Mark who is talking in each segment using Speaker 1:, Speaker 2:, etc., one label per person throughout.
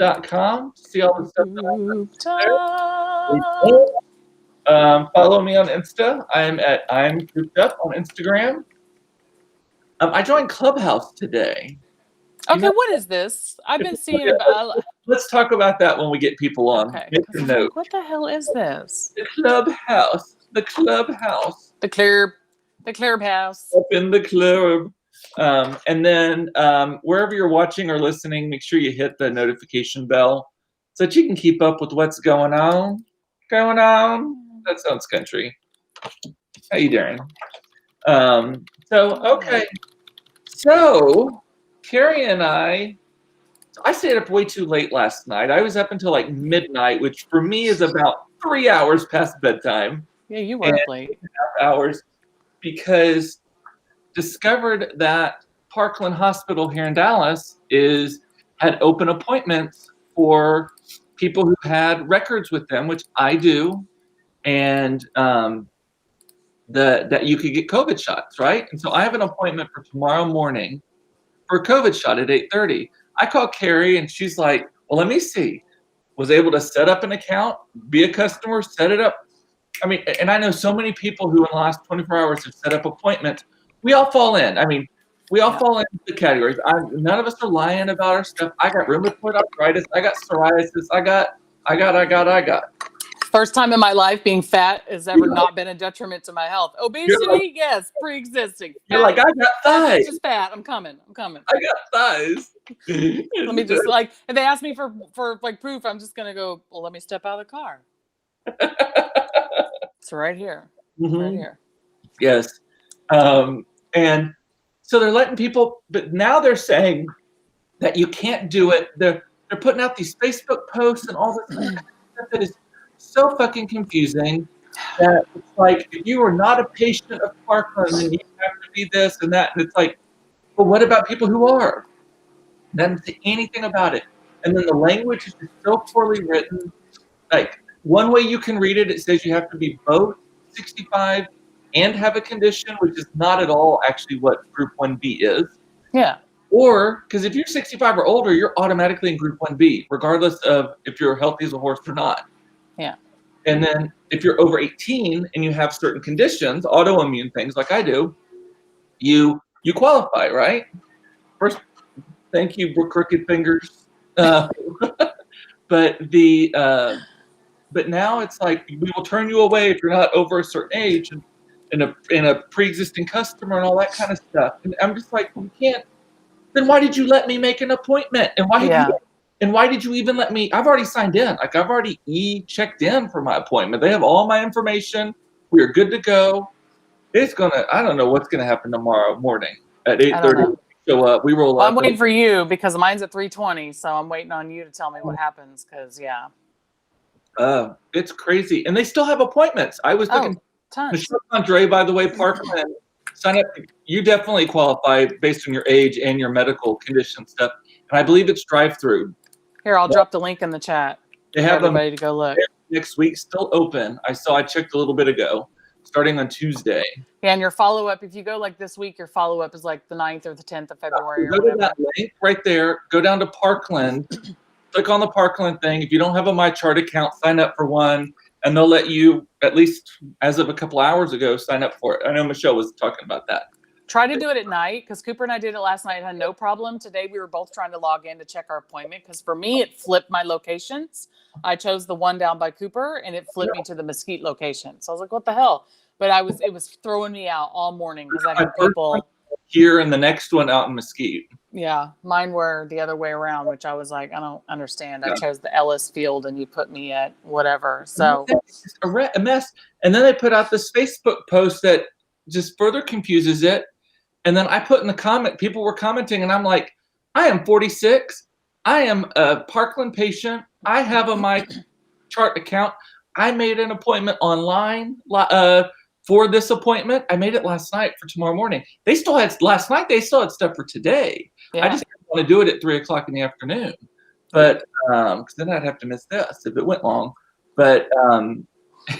Speaker 1: coopedupcom to see all the stuff that I
Speaker 2: Cooped
Speaker 1: put
Speaker 2: Up.
Speaker 1: there. Follow me on Insta. I'm Cooped Up on Instagram. I joined Clubhouse today.
Speaker 2: Okay, what is this? I've been seeing about.
Speaker 1: Let's talk about that when we get people on.
Speaker 2: Okay,
Speaker 1: Make
Speaker 2: because
Speaker 1: a
Speaker 2: I'm
Speaker 1: note.
Speaker 2: like, what the hell is this?
Speaker 1: The Clubhouse. The Clubhouse.
Speaker 2: The clubhouse.
Speaker 1: Up in the club. And then wherever you're watching or listening, make sure you hit the notification bell so that you can keep up with what's going on. Going on. That sounds country. How you doing? Okay. So Kerrie and I stayed up way too late last night. I was up until like midnight, which for me is about 3 hours past bedtime.
Speaker 2: Yeah, you were up late.
Speaker 1: Hours, because discovered that Parkland Hospital here in Dallas had open appointments for people who had records with them, which I do, and that you could get COVID shots, right? And so I have an appointment for tomorrow morning for a COVID shot at 8:30. I call Kerrie and she's like, well, let me see. Was able to set up an account, be a customer, set it up. I mean, and I know so many people who in the last 24 hours have set up appointments. We all fall in. I mean, we all fall into the categories. None of us are lying about our stuff. I got rheumatoid arthritis. I got psoriasis. I got.
Speaker 2: First time in my life being fat has ever not been a detriment to my health. Obesity, yes, pre-existing.
Speaker 1: You're like, I got thighs.
Speaker 2: It's just fat. I'm coming.
Speaker 1: I got thighs.
Speaker 2: Let me just if they ask me for like proof, I'm just gonna go, well, let me step out of the car. It's right here.
Speaker 1: Mm-hmm.
Speaker 2: Right here.
Speaker 1: Yes. And so they're letting people, but now they're saying that you can't do it. They're putting out these Facebook posts and all this stuff that is so fucking confusing that it's like, if you are not a patient of Parkland, then you have to be this and that. And it's like, well, what about people who are? Doesn't say anything about it. And then the language is just so poorly written. Like, one way you can read it, it says you have to be both 65 and have a condition, which is not at all actually what Group 1B is.
Speaker 2: Yeah.
Speaker 1: Or, because if you're 65 or older, you're automatically in Group 1B, regardless of if you're healthy as a horse or not.
Speaker 2: Yeah.
Speaker 1: And then if you're over 18 and you have certain conditions, autoimmune things like I do, you qualify, right? First, thank you, crooked fingers. But now it's like, we will turn you away if you're not over a certain age and a pre-existing customer and all that kind of stuff. And I'm just like, you can't. Then why did you let me make an appointment? And why did you even let me? I've already signed in. Like, I've already checked in for my appointment. They have all my information. We are good to go. I don't know what's gonna happen tomorrow morning at 8:30. Show up. We roll up.
Speaker 2: I'm waiting for you because mine's at 3:20, so I'm waiting on you to tell me what happens. Because
Speaker 1: it's crazy, and they still have appointments. I was looking. Michelle Andre, by the way, Parkland, sign up. You definitely qualify based on your age and your medical condition stuff, and I believe it's drive-through.
Speaker 2: Here, I'll drop the link in the chat.
Speaker 1: They have
Speaker 2: everybody to go look.
Speaker 1: Next week, still open. I checked a little bit ago, starting on Tuesday.
Speaker 2: Yeah, and your follow-up, if you go like this week, your follow-up is like the 9th or the 10th of February.
Speaker 1: Go to that link right there. Go down to Parkland. Click on the Parkland thing. If you don't have a MyChart account, sign up for one, and they'll let you, at least as of a couple hours ago, sign up for it. I know Michelle was talking about that.
Speaker 2: Try to do it at night, because Cooper and I did it last night. Had no problem. Today we were both trying to log in to check our appointment, because for me it flipped my locations. I chose the one down by Cooper, and it flipped me to the Mesquite location. So I was like, what the hell? But it was throwing me out all morning because I had people
Speaker 1: here and the next one out in Mesquite.
Speaker 2: Yeah, mine were the other way around, which I was like, I don't understand. I chose the Ellis Field, and you put me at whatever. So
Speaker 1: it's a mess. And then they put out this Facebook post that just further confuses it. And then I put in the comment, people were commenting, and I'm like, I am 46. I am a Parkland patient. I have a MyChart account. I made an appointment online for this appointment. I made it last night for tomorrow morning. Last night they still had stuff for today. Yeah. I just didn't want to do it at 3:00 in the afternoon. But because then I'd have to miss this if it went long. But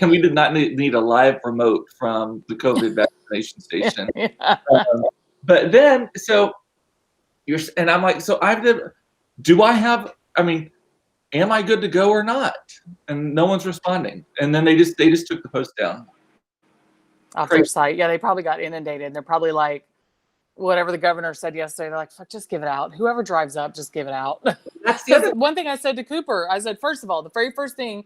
Speaker 1: and we did not need a live remote from the COVID vaccination station. Yeah. But then, so I'm like, so do I have, I mean, am I good to go or not? And no one's responding. And then they just took the post down.
Speaker 2: Off
Speaker 1: Crazy.
Speaker 2: their site. Yeah, they probably got inundated. And they're probably like, whatever the governor said yesterday, they're like, fuck, just give it out. Whoever drives up, just give it out.
Speaker 1: That's the other.
Speaker 2: Because one thing I said to Cooper, I said, first of all, the very first thing,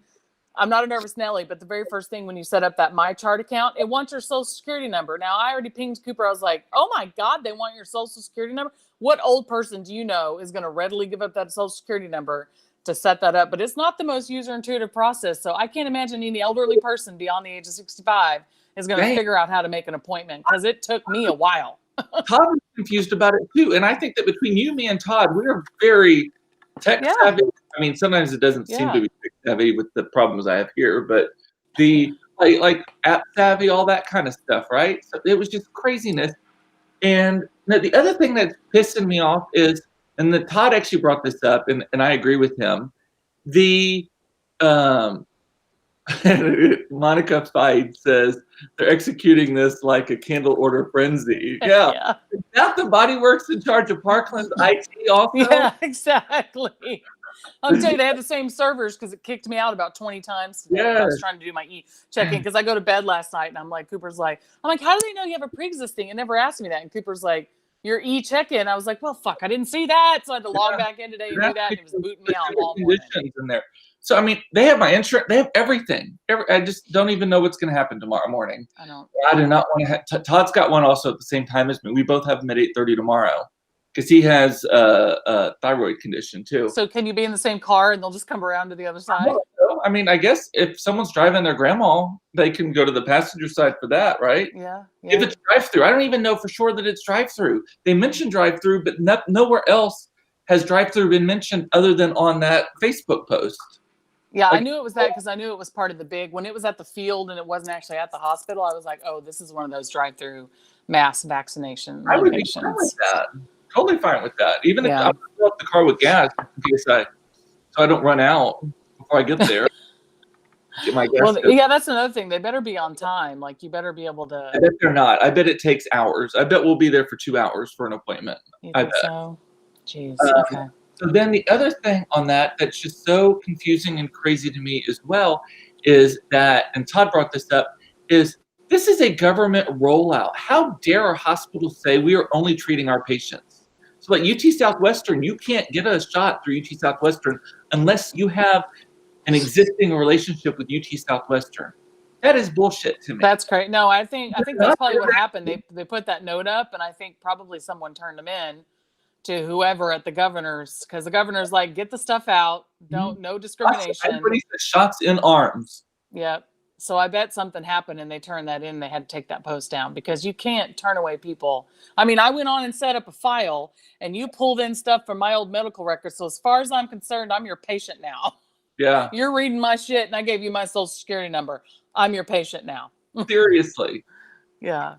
Speaker 2: I'm not a nervous Nelly, but the very first thing when you set up that MyChart account, it wants your social security number. Now, I already pinged Cooper. I was like, oh my God, they want your social security number? What old person do you know is going to readily give up that social security number to set that up? But it's not the most user intuitive process. So I can't imagine any elderly person beyond the age of 65 is going to figure out how to make an appointment, because it took me a while.
Speaker 1: Todd was confused about it too. And I think that between you, me, and Todd, we are very tech savvy. I mean, sometimes it doesn't seem to be tech savvy with the problems I have here, but the like app savvy, all that kind of stuff, right? So it was just craziness. And the other thing that's pissing me off is, and the Todd actually brought this up, and I agree with him. The Monica Fide says they're executing this like a candle order frenzy. Yeah. Not the Body Works in charge of Parkland's IT also?
Speaker 2: Yeah, exactly. I'm telling you, they had the same servers because it kicked me out about 20 times today.
Speaker 1: Yes.
Speaker 2: I was trying to do my check-in because I go to bed last night and I'm like, Cooper's like, how do they know you have a pre-existing? It never asked me that. And Cooper's like, your check-in. I was like, well, fuck, I didn't see that. So I had to log back in today and do that. And it was booting me out all morning.
Speaker 1: In there. So, I mean, they have my insurance. They have everything. I just don't even know what's going to happen tomorrow morning.
Speaker 2: I don't.
Speaker 1: I do not want to have. Todd's got one also at the same time as me. We both have them at 8:30 tomorrow because he has a thyroid condition too.
Speaker 2: So can you be in the same car and they'll just come around to the other side?
Speaker 1: I mean, I guess if someone's driving their grandma, they can go to the passenger side for that, right?
Speaker 2: Yeah.
Speaker 1: If it's drive-through, I don't even know for sure that it's drive-through. They mentioned drive-through, but nowhere else has drive-through been mentioned other than on that Facebook post.
Speaker 2: Yeah, I knew it was that because I knew it was part of the big. When it was at the field and it wasn't actually at the hospital, I was like, oh, this is one of those drive-through mass vaccination locations.
Speaker 1: I would be fine with that. Totally fine with that. Even if I'm going to fill up the car with gas, so I don't run out before I get there. Get my gas.
Speaker 2: Well, yeah, that's another thing. They better be on time. Like, you better be able to.
Speaker 1: I bet they're not. I bet it takes hours. I bet we'll be there for 2 hours for an appointment.
Speaker 2: You
Speaker 1: I
Speaker 2: think
Speaker 1: bet.
Speaker 2: so? Jeez. Okay.
Speaker 1: So then the other thing on that's just so confusing and crazy to me as well is that, and Todd brought this up, is this is a government rollout. How dare a hospital say we are only treating our patients? So like UT Southwestern, you can't get a shot through UT Southwestern unless you have an existing relationship with UT Southwestern. That is bullshit to me.
Speaker 2: That's great. No, I think that's probably what happened. They put that note up, and I think probably someone turned them in to whoever at the governor's, because the governor's like, get the stuff out. No discrimination.
Speaker 1: Everybody says shots in arms.
Speaker 2: Yep. So I bet something happened and they turned that in. They had to take that post down because you can't turn away people. I mean, I went on and set up a file and you pulled in stuff from my old medical records. So as far as I'm concerned, I'm your patient now.
Speaker 1: Yeah.
Speaker 2: You're reading my shit and I gave you my social security number. I'm your patient now.
Speaker 1: Seriously.
Speaker 2: Yeah.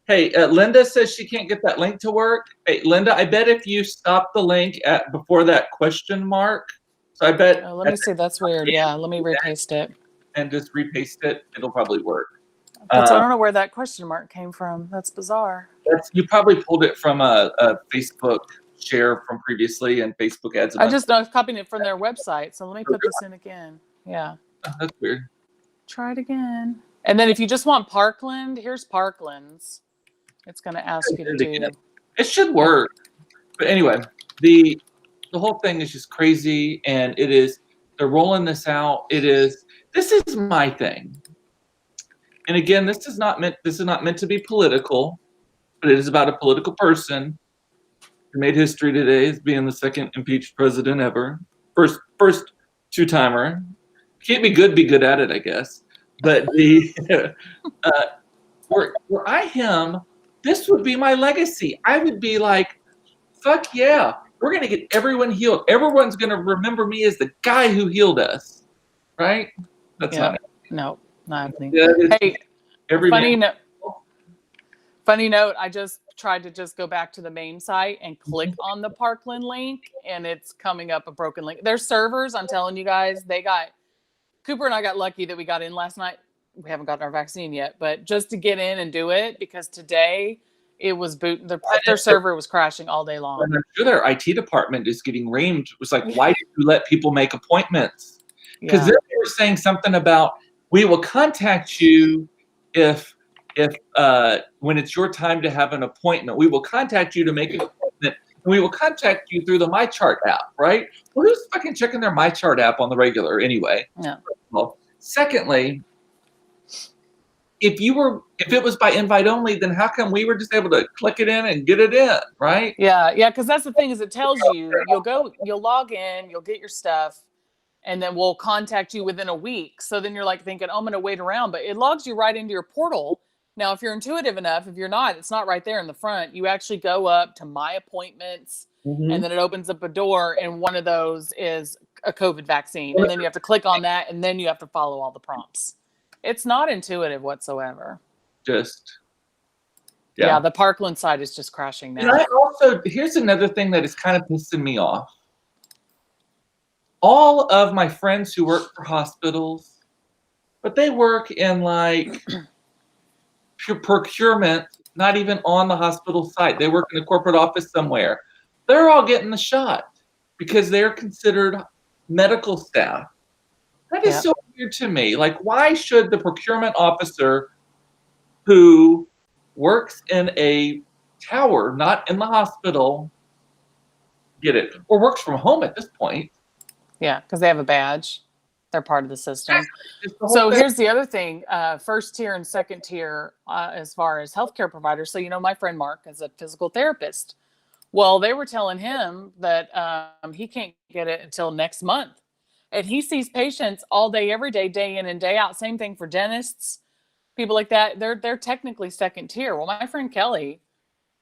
Speaker 1: Hey, Linda says she can't get that link to work. Hey, Linda, I bet if you stop the link before that question mark, so I bet.
Speaker 2: Let me see. That's weird. Yeah. Let me repaste it.
Speaker 1: And just repaste it. It'll probably work.
Speaker 2: I don't know where that question mark came from. That's bizarre.
Speaker 1: You probably pulled it from a Facebook share from previously, and Facebook adds.
Speaker 2: I was copying it from their website. So let me put this in again. Yeah.
Speaker 1: Oh, that's weird.
Speaker 2: Try it again. And then if you just want Parkland, here's Parkland's. It's going to ask you to do.
Speaker 1: It should work. But anyway, the whole thing is just crazy, and they're rolling this out. This is my thing. And again, this is not meant to be political, but it is about a political person who made history today as being the second impeached president ever. First two-timer. Can't be good at it, I guess. But were I him, this would be my legacy. I would be like, fuck yeah, we're going to get everyone healed. Everyone's going to remember me as the guy who healed us. Right? That's not it.
Speaker 2: No, not happening.
Speaker 1: Hey,
Speaker 2: funny note, I just tried to just go back to the main site and click on the Parkland link, and it's coming up a broken link. Their servers, I'm telling you guys, Cooper and I got lucky that we got in last night. We haven't gotten our vaccine yet, but just to get in and do it, because today it was their server was crashing all day long.
Speaker 1: And I'm sure their IT department is getting reamed. It was like, why did you let people make appointments? Because then they were saying something about, we will contact you if when it's your time to have an appointment. We will contact you to make an appointment, and we will contact you through the MyChart app, right? Well, who's fucking checking their MyChart app on the regular anyway?
Speaker 2: Yeah.
Speaker 1: Well, secondly, if it was by invite only, then how come we were just able to click it in and get it in, right?
Speaker 2: Yeah, because that's the thing, is it tells you, you'll log in, you'll get your stuff, and then we'll contact you within a week. So then you're like thinking, oh, I'm going to wait around, but it logs you right into your portal. Now, if you're intuitive enough, if you're not, it's not right there in the front. You actually go up to My Appointments, and then it opens up a door, and one of those is a COVID vaccine. And then you have to click on that, and then you have to follow all the prompts. It's not intuitive whatsoever. Yeah, the Parkland site is just crashing now.
Speaker 1: And here's another thing that is kind of pissing me off. All of my friends who work for hospitals, but they work in like procurement, not even on the hospital site. They work in a corporate office somewhere. They're all getting the shot because they're considered medical staff. That is so weird to me. Like, why should the procurement officer who works in a tower, not in the hospital, get it? Or works from home at this point.
Speaker 2: Yeah, because they have a badge. They're part of the system. So here's the other thing. First tier and second tier as far as healthcare providers. So, my friend Mark is a physical therapist. Well, they were telling him that he can't get it until next month. And he sees patients all day, every day, day in and day out. Same thing for dentists, people like that. They're technically second tier. Well, my friend Kelly,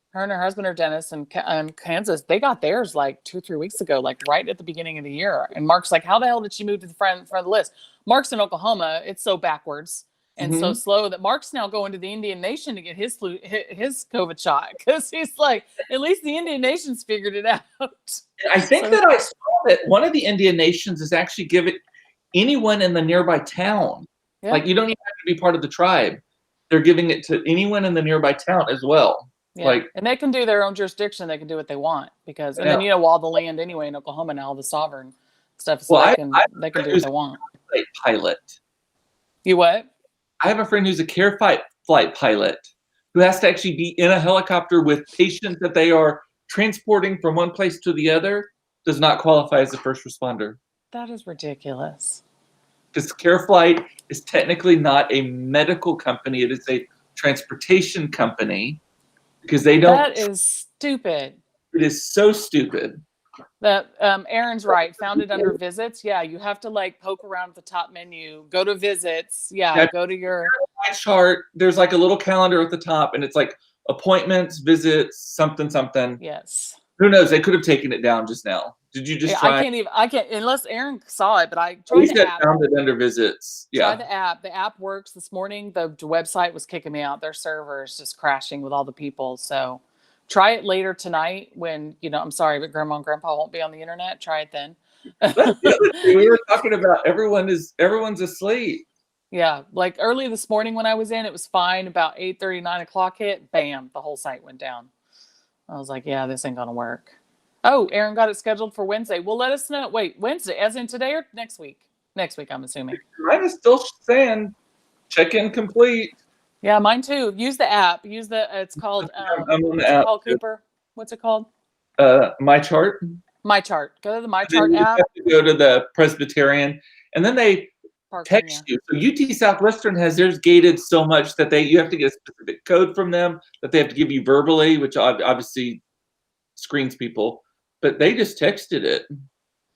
Speaker 2: her and her husband are dentists in Kansas. They got theirs like 2-3 weeks ago, like right at the beginning of the year. And Mark's like, how the hell did she move to the front of the list? Mark's in Oklahoma. It's so backwards and so slow that Mark's now going to the Indian Nation to get his COVID shot, because he's like, at least the Indian Nation's figured it out.
Speaker 1: I think that I saw that one of the Indian Nations is actually giving anyone in the nearby town. Yeah. Like, you don't even have to be part of the tribe. They're giving it to anyone in the nearby town as well.
Speaker 2: Yeah. Like, and they can do their own jurisdiction. They can do what they want because, and then all the land anyway in Oklahoma now, all the sovereign stuff. So they can do what they want.
Speaker 1: Pilot.
Speaker 2: You what?
Speaker 1: I have a friend who's a care flight pilot who has to actually be in a helicopter with patients that they are transporting from one place to the other. Does not qualify as a first responder.
Speaker 2: That is ridiculous.
Speaker 1: Because Care Flight is technically not a medical company. It is a transportation company. Because they don't.
Speaker 2: That is stupid.
Speaker 1: It is so stupid.
Speaker 2: That Aaron's right. Found it under visits. Yeah, you have to like poke around at the top menu. Go to visits. Yeah, go to your
Speaker 1: chart. There's like a little calendar at the top, and it's like appointments, visits, something.
Speaker 2: Yes.
Speaker 1: Who knows? They could have taken it down just now. Did you just try?
Speaker 2: I can't unless Aaron saw it. But I tried the app.
Speaker 1: Found it under visits. Yeah.
Speaker 2: Try the app. The app works. This morning, the website was kicking me out. Their server is just crashing with all the people. So try it later tonight when, I'm sorry, but Grandma and Grandpa won't be on the internet. Try it then.
Speaker 1: We were talking about everyone's asleep.
Speaker 2: Yeah. Like early this morning when I was in, it was fine. About 8:30, 9 o'clock hit, bam, the whole site went down. I was like, yeah, this ain't going to work. Oh, Aaron got it scheduled for Wednesday. Well, let us know. Wait, Wednesday, as in today or next week? Next week, I'm assuming.
Speaker 1: Mine is still saying check-in complete.
Speaker 2: Yeah, mine too. Use the app. It's called,
Speaker 1: I'm on the app.
Speaker 2: Called Cooper? What's it called?
Speaker 1: MyChart.
Speaker 2: MyChart. Go to the MyChart app.
Speaker 1: You have to go to the Presbyterian, and then they text you. So UT Southwestern has theirs gated so much that you have to get a specific code from them that they have to give you verbally, which obviously screens people. But they just texted it.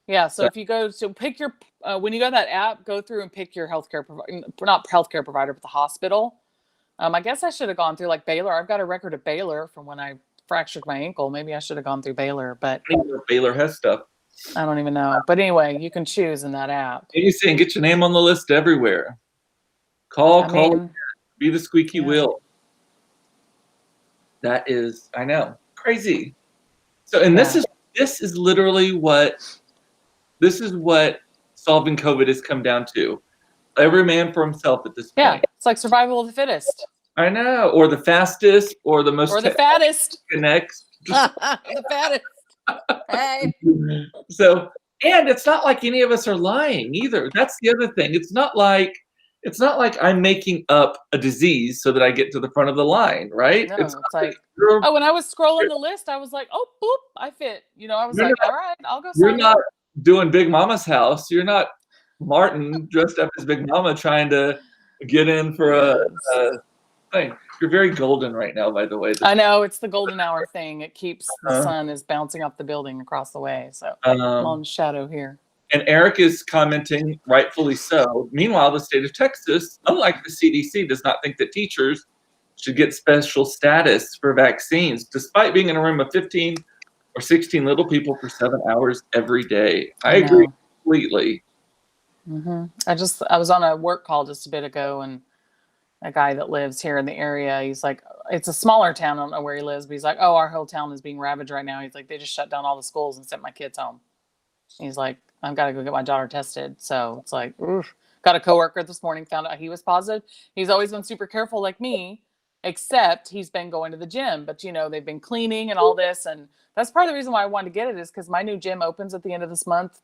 Speaker 2: Yeah. So if you go, pick your when you go to that app, go through and pick your healthcare provider, not healthcare provider, but the hospital. I guess I should have gone through like Baylor. I've got a record of Baylor from when I fractured my ankle. Maybe I should have gone through Baylor, but
Speaker 1: Baylor has stuff.
Speaker 2: I don't even know. But anyway, you can choose in that app.
Speaker 1: You're saying get your name on the list everywhere. Call, be the squeaky wheel. That is, I know, crazy. So, and this is literally what solving COVID has come down to. Every man for himself at this point.
Speaker 2: Yeah, it's like survival of the fittest.
Speaker 1: I know. Or the fastest, or the most
Speaker 2: Or the fattest.
Speaker 1: next.
Speaker 2: The fattest. Hey.
Speaker 1: So, and it's not like any of us are lying either. That's the other thing. It's not like I'm making up a disease so that I get to the front of the line, right?
Speaker 2: No,
Speaker 1: It's
Speaker 2: it's like,
Speaker 1: you're,
Speaker 2: oh, when I was scrolling the list, I was like, oh, boop, I fit. I was
Speaker 1: you're
Speaker 2: like,
Speaker 1: not,
Speaker 2: all right, I'll go
Speaker 1: you're
Speaker 2: sign
Speaker 1: not
Speaker 2: up.
Speaker 1: doing Big Mama's house. You're not Martin dressed up as Big Mama trying to get in for a thing. You're very golden right now, by the way.
Speaker 2: I know, it's the golden hour thing. It keeps the
Speaker 1: Uh,
Speaker 2: sun is bouncing off the building across the way. So I'm on shadow here.
Speaker 1: And Eric is commenting, rightfully so. Meanwhile, the state of Texas, unlike the CDC, does not think that teachers should get special status for vaccines, despite being in a room of 15 or 16 little people for 7 hours every day. I agree completely.
Speaker 2: Mm-hmm. I was on a work call just a bit ago, and a guy that lives here in the area, he's like, it's a smaller town, I don't know where he lives, but he's like, oh, our whole town is being ravaged right now. He's like, they just shut down all the schools and sent my kids home. He's like, I've got to go get my daughter tested. So it's like, oof. Got a coworker this morning, found out he was positive. He's always been super careful like me, except he's been going to the gym. But, they've been cleaning and all this. And that's part of the reason why I wanted to get it, is because my new gym opens at the end of this month,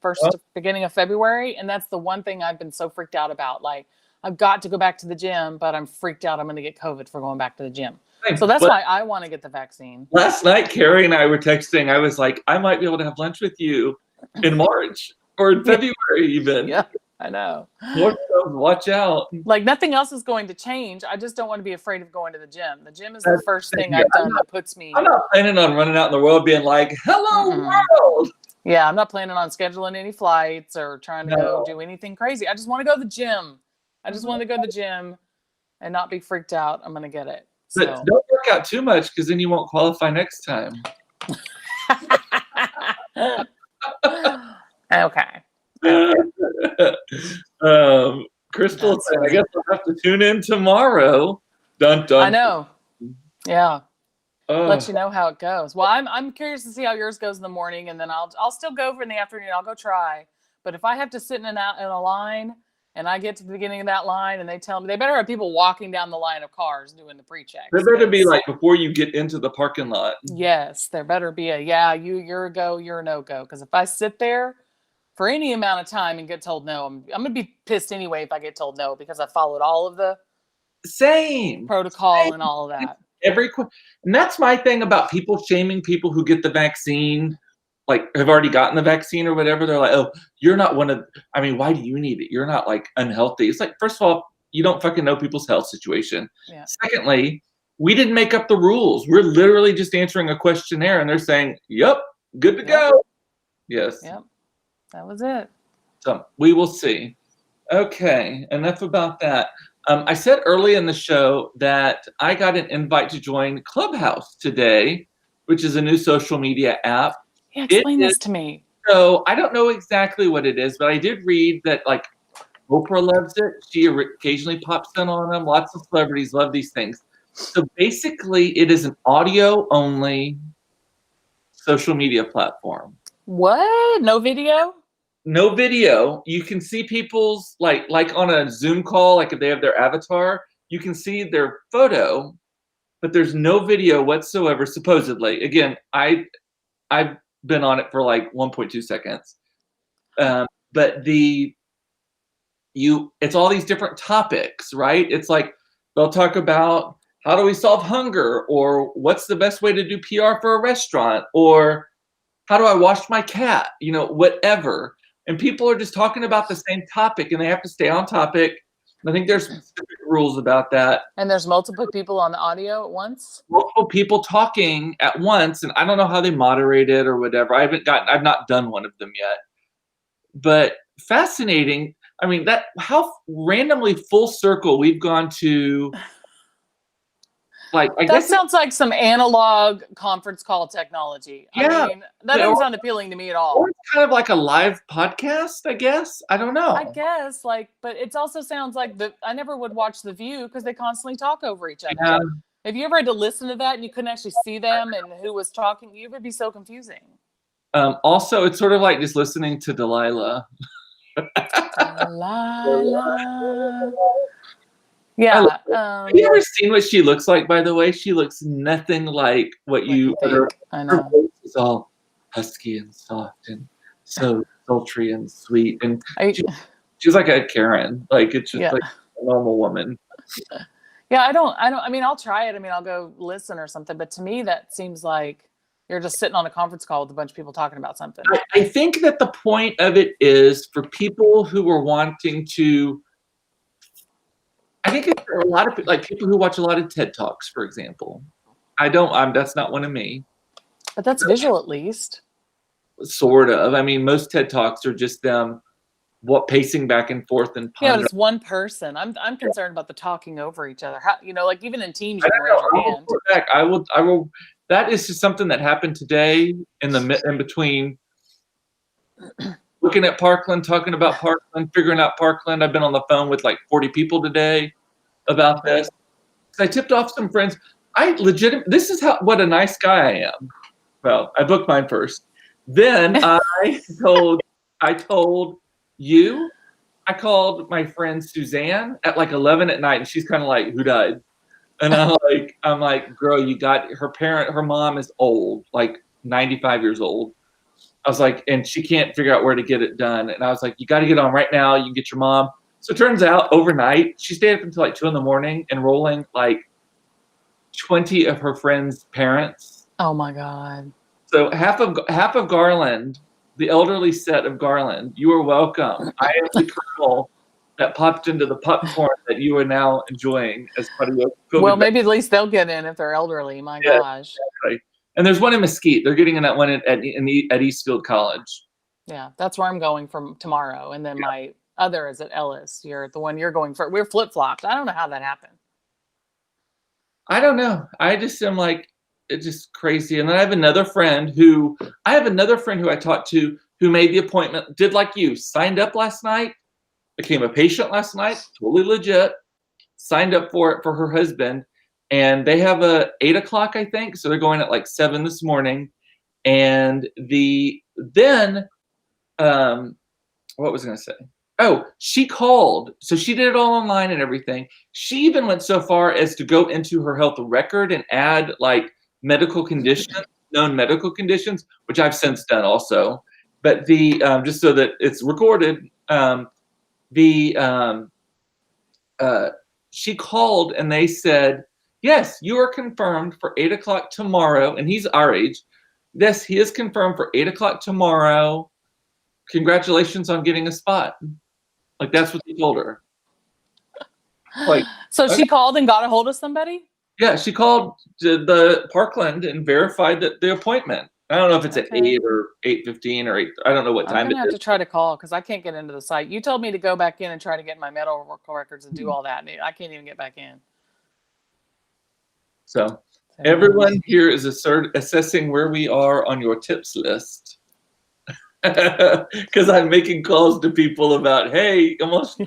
Speaker 2: beginning of February. And that's the one thing I've been so freaked out about. Like, I've got to go back to the gym, but I'm freaked out I'm going to get COVID for going back to the gym. So that's why I want to get the vaccine.
Speaker 1: Last night, Kerrie and I were texting. I was like, I might be able to have lunch with you in March or in February even.
Speaker 2: Yeah, I know.
Speaker 1: Watch out.
Speaker 2: Like, nothing else is going to change. I just don't want to be afraid of going to the gym. The gym is the first thing I've done that puts me.
Speaker 1: I'm not planning on running out in the world being like, hello, world.
Speaker 2: Yeah, I'm not planning on scheduling any flights or trying to go do anything crazy. I just want to go to the gym. I just want to go to the gym and not be freaked out. I'm going to get it.
Speaker 1: But don't work out too much, because then you won't qualify next time.
Speaker 2: Okay.
Speaker 1: Crystal said, I guess I'll have to tune in tomorrow. Dun, dun.
Speaker 2: I know. Yeah. Let you know how it goes. Well, I'm curious to see how yours goes in the morning, and then I'll still go over in the afternoon. I'll go try. But if I have to sit in a line, and I get to the beginning of that line, and they tell me, they better have people walking down the line of cars doing the pre-checks.
Speaker 1: There better be like before you get into the parking lot.
Speaker 2: Yes, there better be you're a go, you're a no-go. Because if I sit there for any amount of time and get told no, I'm going to be pissed anyway if I get told no, because I followed all of the protocol and all of that.
Speaker 1: And that's my thing about people shaming people who get the vaccine, like have already gotten the vaccine or whatever. They're like, oh, you're not why do you need it? You're not like unhealthy. It's like, first of all, you don't fucking know people's health situation. Yeah. Secondly, we didn't make up the rules. We're literally just answering a questionnaire, and they're saying, yep, good to go. Yes.
Speaker 2: Yep. That was it.
Speaker 1: So we will see. Okay, enough about that. I said early in the show that I got an invite to join Clubhouse today, which is a new social media app.
Speaker 2: Yeah, explain this to me.
Speaker 1: So I don't know exactly what it is, but I did read that like Oprah loves it. She occasionally pops in on them. Lots of celebrities love these things. So basically, it is an audio-only social media platform.
Speaker 2: What? No video?
Speaker 1: No video. You can see people's like on a Zoom call, like if they have their avatar, you can see their photo, but there's no video whatsoever. Supposedly, again, I've been on it for like 1.2 seconds, but it's all these different topics, right? It's like they'll talk about how do we solve hunger, or what's the best way to do PR for a restaurant, or how do I wash my cat, whatever. And people are just talking about the same topic, and they have to stay on topic. I think there's specific rules about that.
Speaker 2: And there's multiple people on the audio at once?
Speaker 1: Multiple people talking at once, and I don't know how they moderate it or whatever. I've not done one of them yet. But fascinating. I mean, how randomly full circle we've gone to.
Speaker 2: That sounds like some analog conference call technology.
Speaker 1: Yeah.
Speaker 2: I mean, that doesn't sound appealing to me at all.
Speaker 1: Or it's kind of like a live podcast, I guess. I don't know.
Speaker 2: I guess, but it also sounds like I never would watch The View because they constantly talk over each other.
Speaker 1: Yeah.
Speaker 2: If you ever had to listen to that and you couldn't actually see them and who was talking, it would be so confusing.
Speaker 1: Also, it's sort of like just listening to Delilah.
Speaker 2: Delilah. Yeah.
Speaker 1: Have you ever seen what she looks like, by the way? She looks nothing like what you
Speaker 2: think. I
Speaker 1: her
Speaker 2: know.
Speaker 1: voice is all husky and soft and so sultry and sweet. And she's like a Karen. Like, it's just like a normal woman.
Speaker 2: Yeah, I mean, I'll try it. I mean, I'll go listen or something. But to me, that seems like you're just sitting on a conference call with a bunch of people talking about something.
Speaker 1: I think that the point of it is for people who are wanting to, I think it's for a lot of like people who watch a lot of TED Talks, for example. That's not one of me.
Speaker 2: But that's visual, at least.
Speaker 1: Sort of. I mean, most TED Talks are just them pacing back and forth and
Speaker 2: pondering. Yeah, but it's one person. I'm concerned about the talking over each other. How, like even in Teams, you can raise your hand.
Speaker 1: I will. That is just something that happened today in between looking at Parkland, talking about Parkland, figuring out Parkland. I've been on the phone with like 40 people today about this. I tipped off some friends. This is what a nice guy I am. Well, I booked mine first. Then I told you, I called my friend Suzanne at like 11 at night, and she's kind of like, who died? And I'm like, girl, her mom is old, like 95 years old. I was like, and she can't figure out where to get it done. And I was like, you got to get on right now. You can get your mom. So it turns out overnight, she stayed up until like 2 a.m, enrolling like 20 of her friends' parents.
Speaker 2: Oh my God.
Speaker 1: So half of Garland, the elderly set of Garland, you are welcome. I am the kernel that popped into the popcorn that you are now enjoying as part of your COVID.
Speaker 2: Well, maybe at least they'll get in if they're elderly. My gosh.
Speaker 1: Exactly. And there's one in Mesquite. They're getting in that one at Eastfield College.
Speaker 2: Yeah, that's where I'm going from tomorrow. And then my other is at Ellis. You're the one you're going for. We're flip-flopped. I don't know how that happened.
Speaker 1: I don't know. I just am like, it's just crazy. And then I have another friend who I talked to who made the appointment, did like you, signed up last night, became a patient last night, totally legit, signed up for it for her husband. And they have a 8 o'clock, I think. So they're going at like 7 this morning. And what was I going to say? Oh, she called. So she did it all online and everything. She even went so far as to go into her health record and add like medical conditions, known medical conditions, which I've since done also. But just so that it's recorded, she called and they said, yes, you are confirmed for 8 o'clock tomorrow. And he's our age. Yes, he is confirmed for 8 o'clock tomorrow. Congratulations on getting a spot. Like, that's what they told her. Like,
Speaker 2: so she called and got a hold of somebody?
Speaker 1: Yeah, she called the Parkland and verified that the appointment. I don't know if it's at 8 or 8:15 or 8. I don't know what time it is.
Speaker 2: I'm gonna have to try to call because I can't get into the site. You told me to go back in and try to get my medical records and do all that. I can't even get back in.
Speaker 1: So everyone here is assessing where we are on your tips list. Because I'm making calls to people about, hey, almost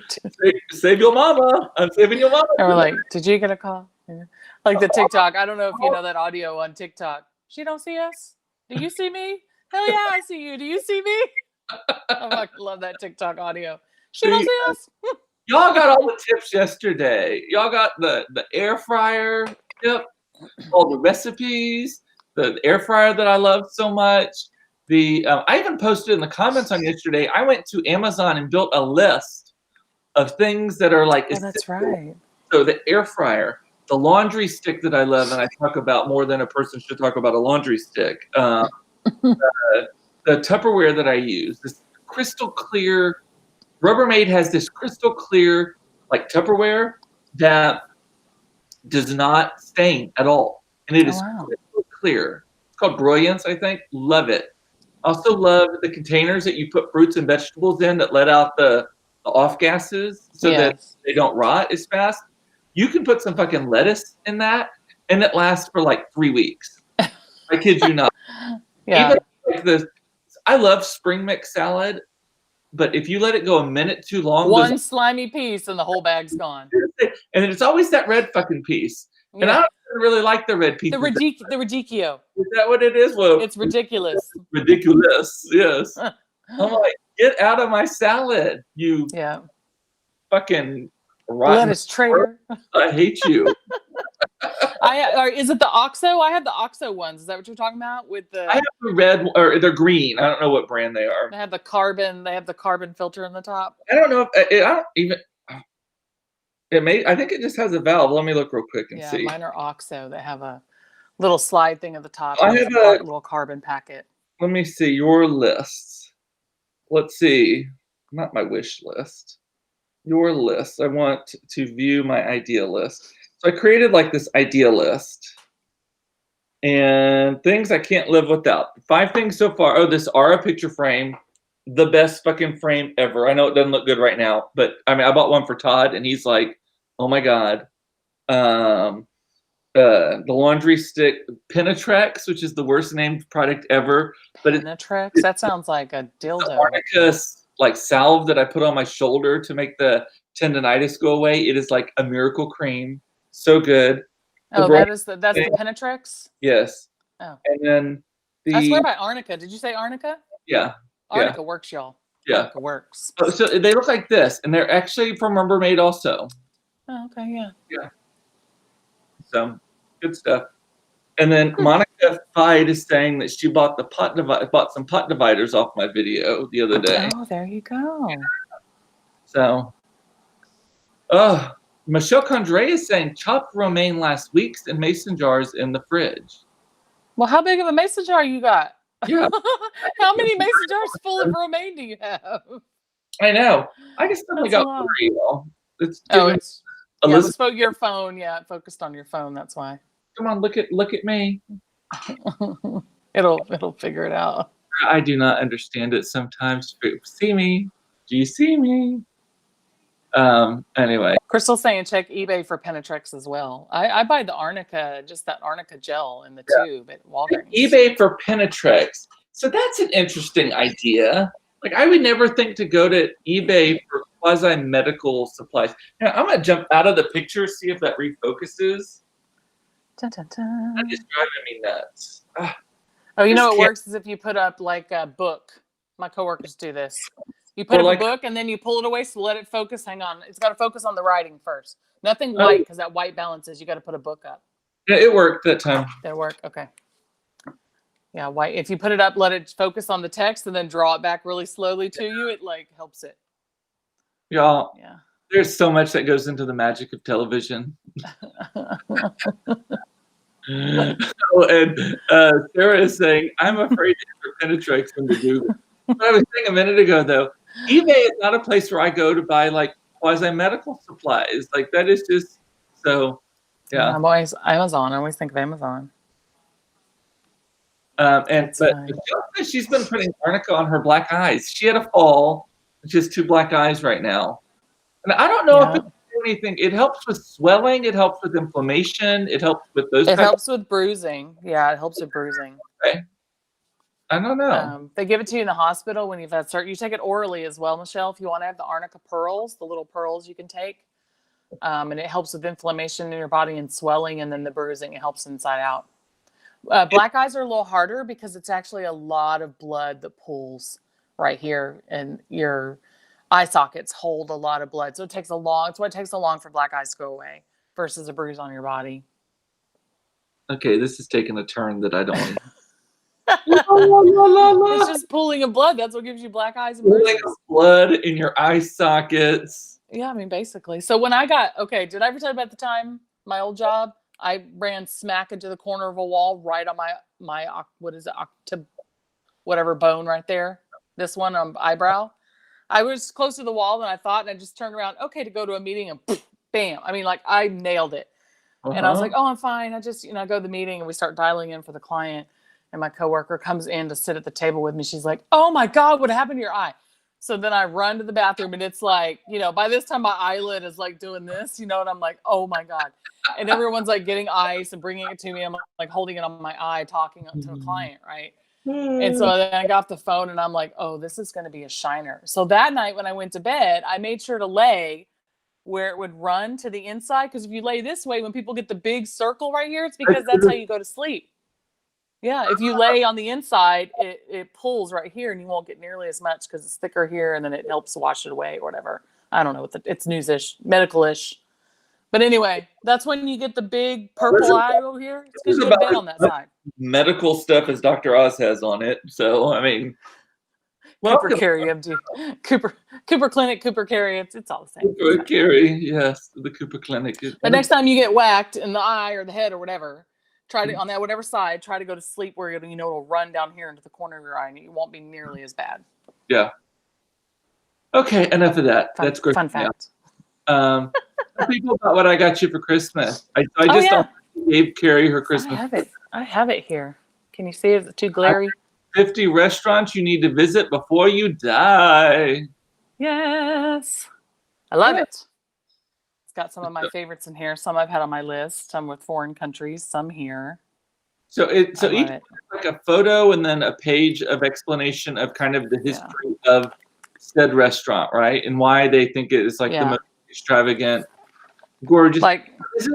Speaker 1: save your mama. I'm saving your mama.
Speaker 2: And we're like, did you get a call? Yeah. Like the TikTok. I don't know if you know that audio on TikTok. She don't see us. Do you see me? Hell yeah, I see you. Do you see me? I love that TikTok audio. She don't see us.
Speaker 1: Y'all got all the tips yesterday. Y'all got the air fryer tip, all the recipes, the air fryer that I love so much. I even posted in the comments on yesterday. I went to Amazon and built a list of things that are like.
Speaker 2: Oh, that's right.
Speaker 1: So the air fryer, the laundry stick that I love, and I talk about more than a person should talk about a laundry stick. The Tupperware that I use, this crystal clear. Rubbermaid has this crystal clear like Tupperware that does not stain at all, and it is crystal clear. It's called Brilliance, I think. Love it. Also love the containers that you put fruits and vegetables in that let out the off gases so that they don't rot as fast. You can put some fucking lettuce in that, and it lasts for like 3 weeks. I kid you not.
Speaker 2: Yeah.
Speaker 1: Even like I love spring mix salad, but if you let it go a minute too long,
Speaker 2: one slimy piece and the whole bag's gone.
Speaker 1: And it's always that red fucking piece. Yeah. And I don't really like the red piece.
Speaker 2: The radicchio.
Speaker 1: Is that what it is? Well,
Speaker 2: it's ridiculous.
Speaker 1: Ridiculous. Yes. I'm like, get out of my salad, you fucking rotten.
Speaker 2: Lettuce traitor.
Speaker 1: I hate you.
Speaker 2: Is it the OXO? I have the OXO ones. Is that what you're talking about? With
Speaker 1: I have
Speaker 2: the
Speaker 1: the red, or they're green. I don't know what brand they are.
Speaker 2: they have the carbon. They have the carbon filter in the top.
Speaker 1: I don't know if I don't even. It may. I think it just has a valve. Let me look real quick and
Speaker 2: Yeah,
Speaker 1: see.
Speaker 2: mine are OXO. They have a little slide thing at the top.
Speaker 1: I
Speaker 2: And
Speaker 1: have
Speaker 2: it's
Speaker 1: a.
Speaker 2: little carbon packet.
Speaker 1: Let me see your list. Let's see. Not my wish list. Your list. I want to view my idea list. So I created like this idea list. And things I can't live without. 5 things so far. Oh, this Aura picture frame. The best fucking frame ever. I know it doesn't look good right now, but I mean, I bought one for Todd, and he's like, "Oh my god!" The laundry stick Penetrex, which is the worst named product ever, but
Speaker 2: Penetrex. That sounds like a
Speaker 1: the
Speaker 2: dildo.
Speaker 1: arnica like salve that I put on my shoulder to make the tendonitis go away. It is like a miracle cream. So good. The
Speaker 2: Oh, that's the Penetrex.
Speaker 1: yes.
Speaker 2: Oh,
Speaker 1: And then
Speaker 2: I swear
Speaker 1: the
Speaker 2: by Arnica. Did you say Arnica?
Speaker 1: yeah.
Speaker 2: Arnica works, y'all.
Speaker 1: Yeah.
Speaker 2: Arnica works.
Speaker 1: So they look like this, and they're actually from Rubbermaid also.
Speaker 2: Oh, okay, yeah.
Speaker 1: Yeah. So good stuff. And then Monica Fide is saying that she bought some pot dividers off my video the other day.
Speaker 2: Oh, there you go.
Speaker 1: So, Michelle Condre is saying chopped romaine last week's in mason jars in the fridge.
Speaker 2: Well, how big of a mason jar you got?
Speaker 1: Yeah.
Speaker 2: How many mason jars full of romaine do you have?
Speaker 1: I know. I just only
Speaker 2: That's a
Speaker 1: got
Speaker 2: lot.
Speaker 1: 3. Well, it's
Speaker 2: your phone. Yeah, it focused on your phone. That's why.
Speaker 1: Come on, look at me.
Speaker 2: It'll figure it out.
Speaker 1: I do not understand it sometimes. See me? Do you see me? Anyway.
Speaker 2: Crystal's saying check eBay for Penetrex as well. I buy the Arnica, just that Arnica gel in the tube at Walgreens.
Speaker 1: eBay for Penetrex. So that's an interesting idea. Like I would never think to go to eBay for quasi-medical supplies. Now, I'm gonna jump out of the picture, see if that refocuses.
Speaker 2: Dun, dun, dun.
Speaker 1: That is driving me nuts.
Speaker 2: Oh, you know what works is if you put up like a book. My coworkers do this. You put up a book and then you pull it away, so let it focus. Hang on. It's got to focus on the writing first. Nothing white, because that white balances. You got to put a book up.
Speaker 1: Yeah, it worked that time.
Speaker 2: Did it work? Okay. Yeah, white. If you put it up, let it focus on the text and then draw it back really slowly to you, it like helps it.
Speaker 1: Y'all,
Speaker 2: yeah.
Speaker 1: There's so much that goes into the magic of television. And Sarah is saying, I'm afraid to Penetrex when to do this. But I was saying a minute ago, though, eBay is not a place where I go to buy like quasi-medical supplies. Like that is just so, yeah.
Speaker 2: I'm always Amazon. I always think of Amazon.
Speaker 1: But Michelle says she's been putting arnica on her black eyes. She had a fall, just 2 black eyes right now. And I don't know if it's anything. It helps with swelling. It helps with inflammation. It helps with those.
Speaker 2: It helps with bruising. Yeah, it helps with bruising.
Speaker 1: Okay. I don't know.
Speaker 2: They give it to you in the hospital when you've had surgery. You take it orally as well, Michelle, if you want to have the arnica pearls, the little pearls you can take. And it helps with inflammation in your body and swelling, and then the bruising. It helps inside out. Black eyes are a little harder because it's actually a lot of blood that pools right here, and your eye sockets hold a lot of blood. So it takes a long. It's why it takes so long for black eyes to go away versus a bruise on your body.
Speaker 1: Okay, this is taking a turn that I don't want.
Speaker 2: It's just pooling of blood. That's what gives you black eyes and bruises.
Speaker 1: Blood in your eye sockets.
Speaker 2: Yeah, I mean, basically. So when I got, did I ever tell you about the time, my old job, I ran smack into the corner of a wall right on my what is it, whatever bone right there. This one eyebrow. I was close to the wall than I thought, and I just turned around, to go to a meeting, and bam. I mean, like, I nailed it. And I was like, oh, I'm fine. I just, I go to the meeting, and we start dialing in for the client. And my coworker comes in to sit at the table with me. She's like, oh my God, what happened to your eye? So then I run to the bathroom, and it's like, by this time my eyelid is like doing this, and I'm like, oh my God. And everyone's like getting ice and bringing it to me. I'm like holding it on my eye, talking to a client, right? And so then I got off the phone, and I'm like, oh, this is going to be a shiner. So that night when I went to bed, I made sure to lay where it would run to the inside. Because if you lay this way, when people get the big circle right here, it's because that's how you go to sleep. Yeah, if you lay on the inside, it pulls right here, and you won't get nearly as much because it's thicker here, and then it helps wash it away or whatever. I don't know what it's news-ish, medical-ish. But anyway, that's when you get the big purple eye over here. It's because you go to bed on that side.
Speaker 1: Medical stuff as Dr. Oz has on it. So, I mean,
Speaker 2: Cooper Kerrie, MD. Cooper Clinic, Cooper Kerrie. It's all the same.
Speaker 1: Cooper Kerrie, yes, the Cooper Clinic.
Speaker 2: But next time you get whacked in the eye or the head or whatever, try to, on that whatever side, try to go to sleep where it'll run down here into the corner of your eye and it won't be nearly as bad.
Speaker 1: Yeah. Okay, enough of that. That's great.
Speaker 2: Fun fact.
Speaker 1: Tell people about what I got you for Christmas. I just gave Kerrie her Christmas.
Speaker 2: I have it here. Can you see it? Is it too glary?
Speaker 1: 50 restaurants you need to visit before you die.
Speaker 2: Yes. I love it. It's got some of my favorites in here. Some I've had on my list. Some with foreign countries. Some here.
Speaker 1: So each like a photo and then a page of explanation of kind of the history of said restaurant, right? And why they think it is like the most extravagant, gorgeous.
Speaker 2: Like,
Speaker 1: is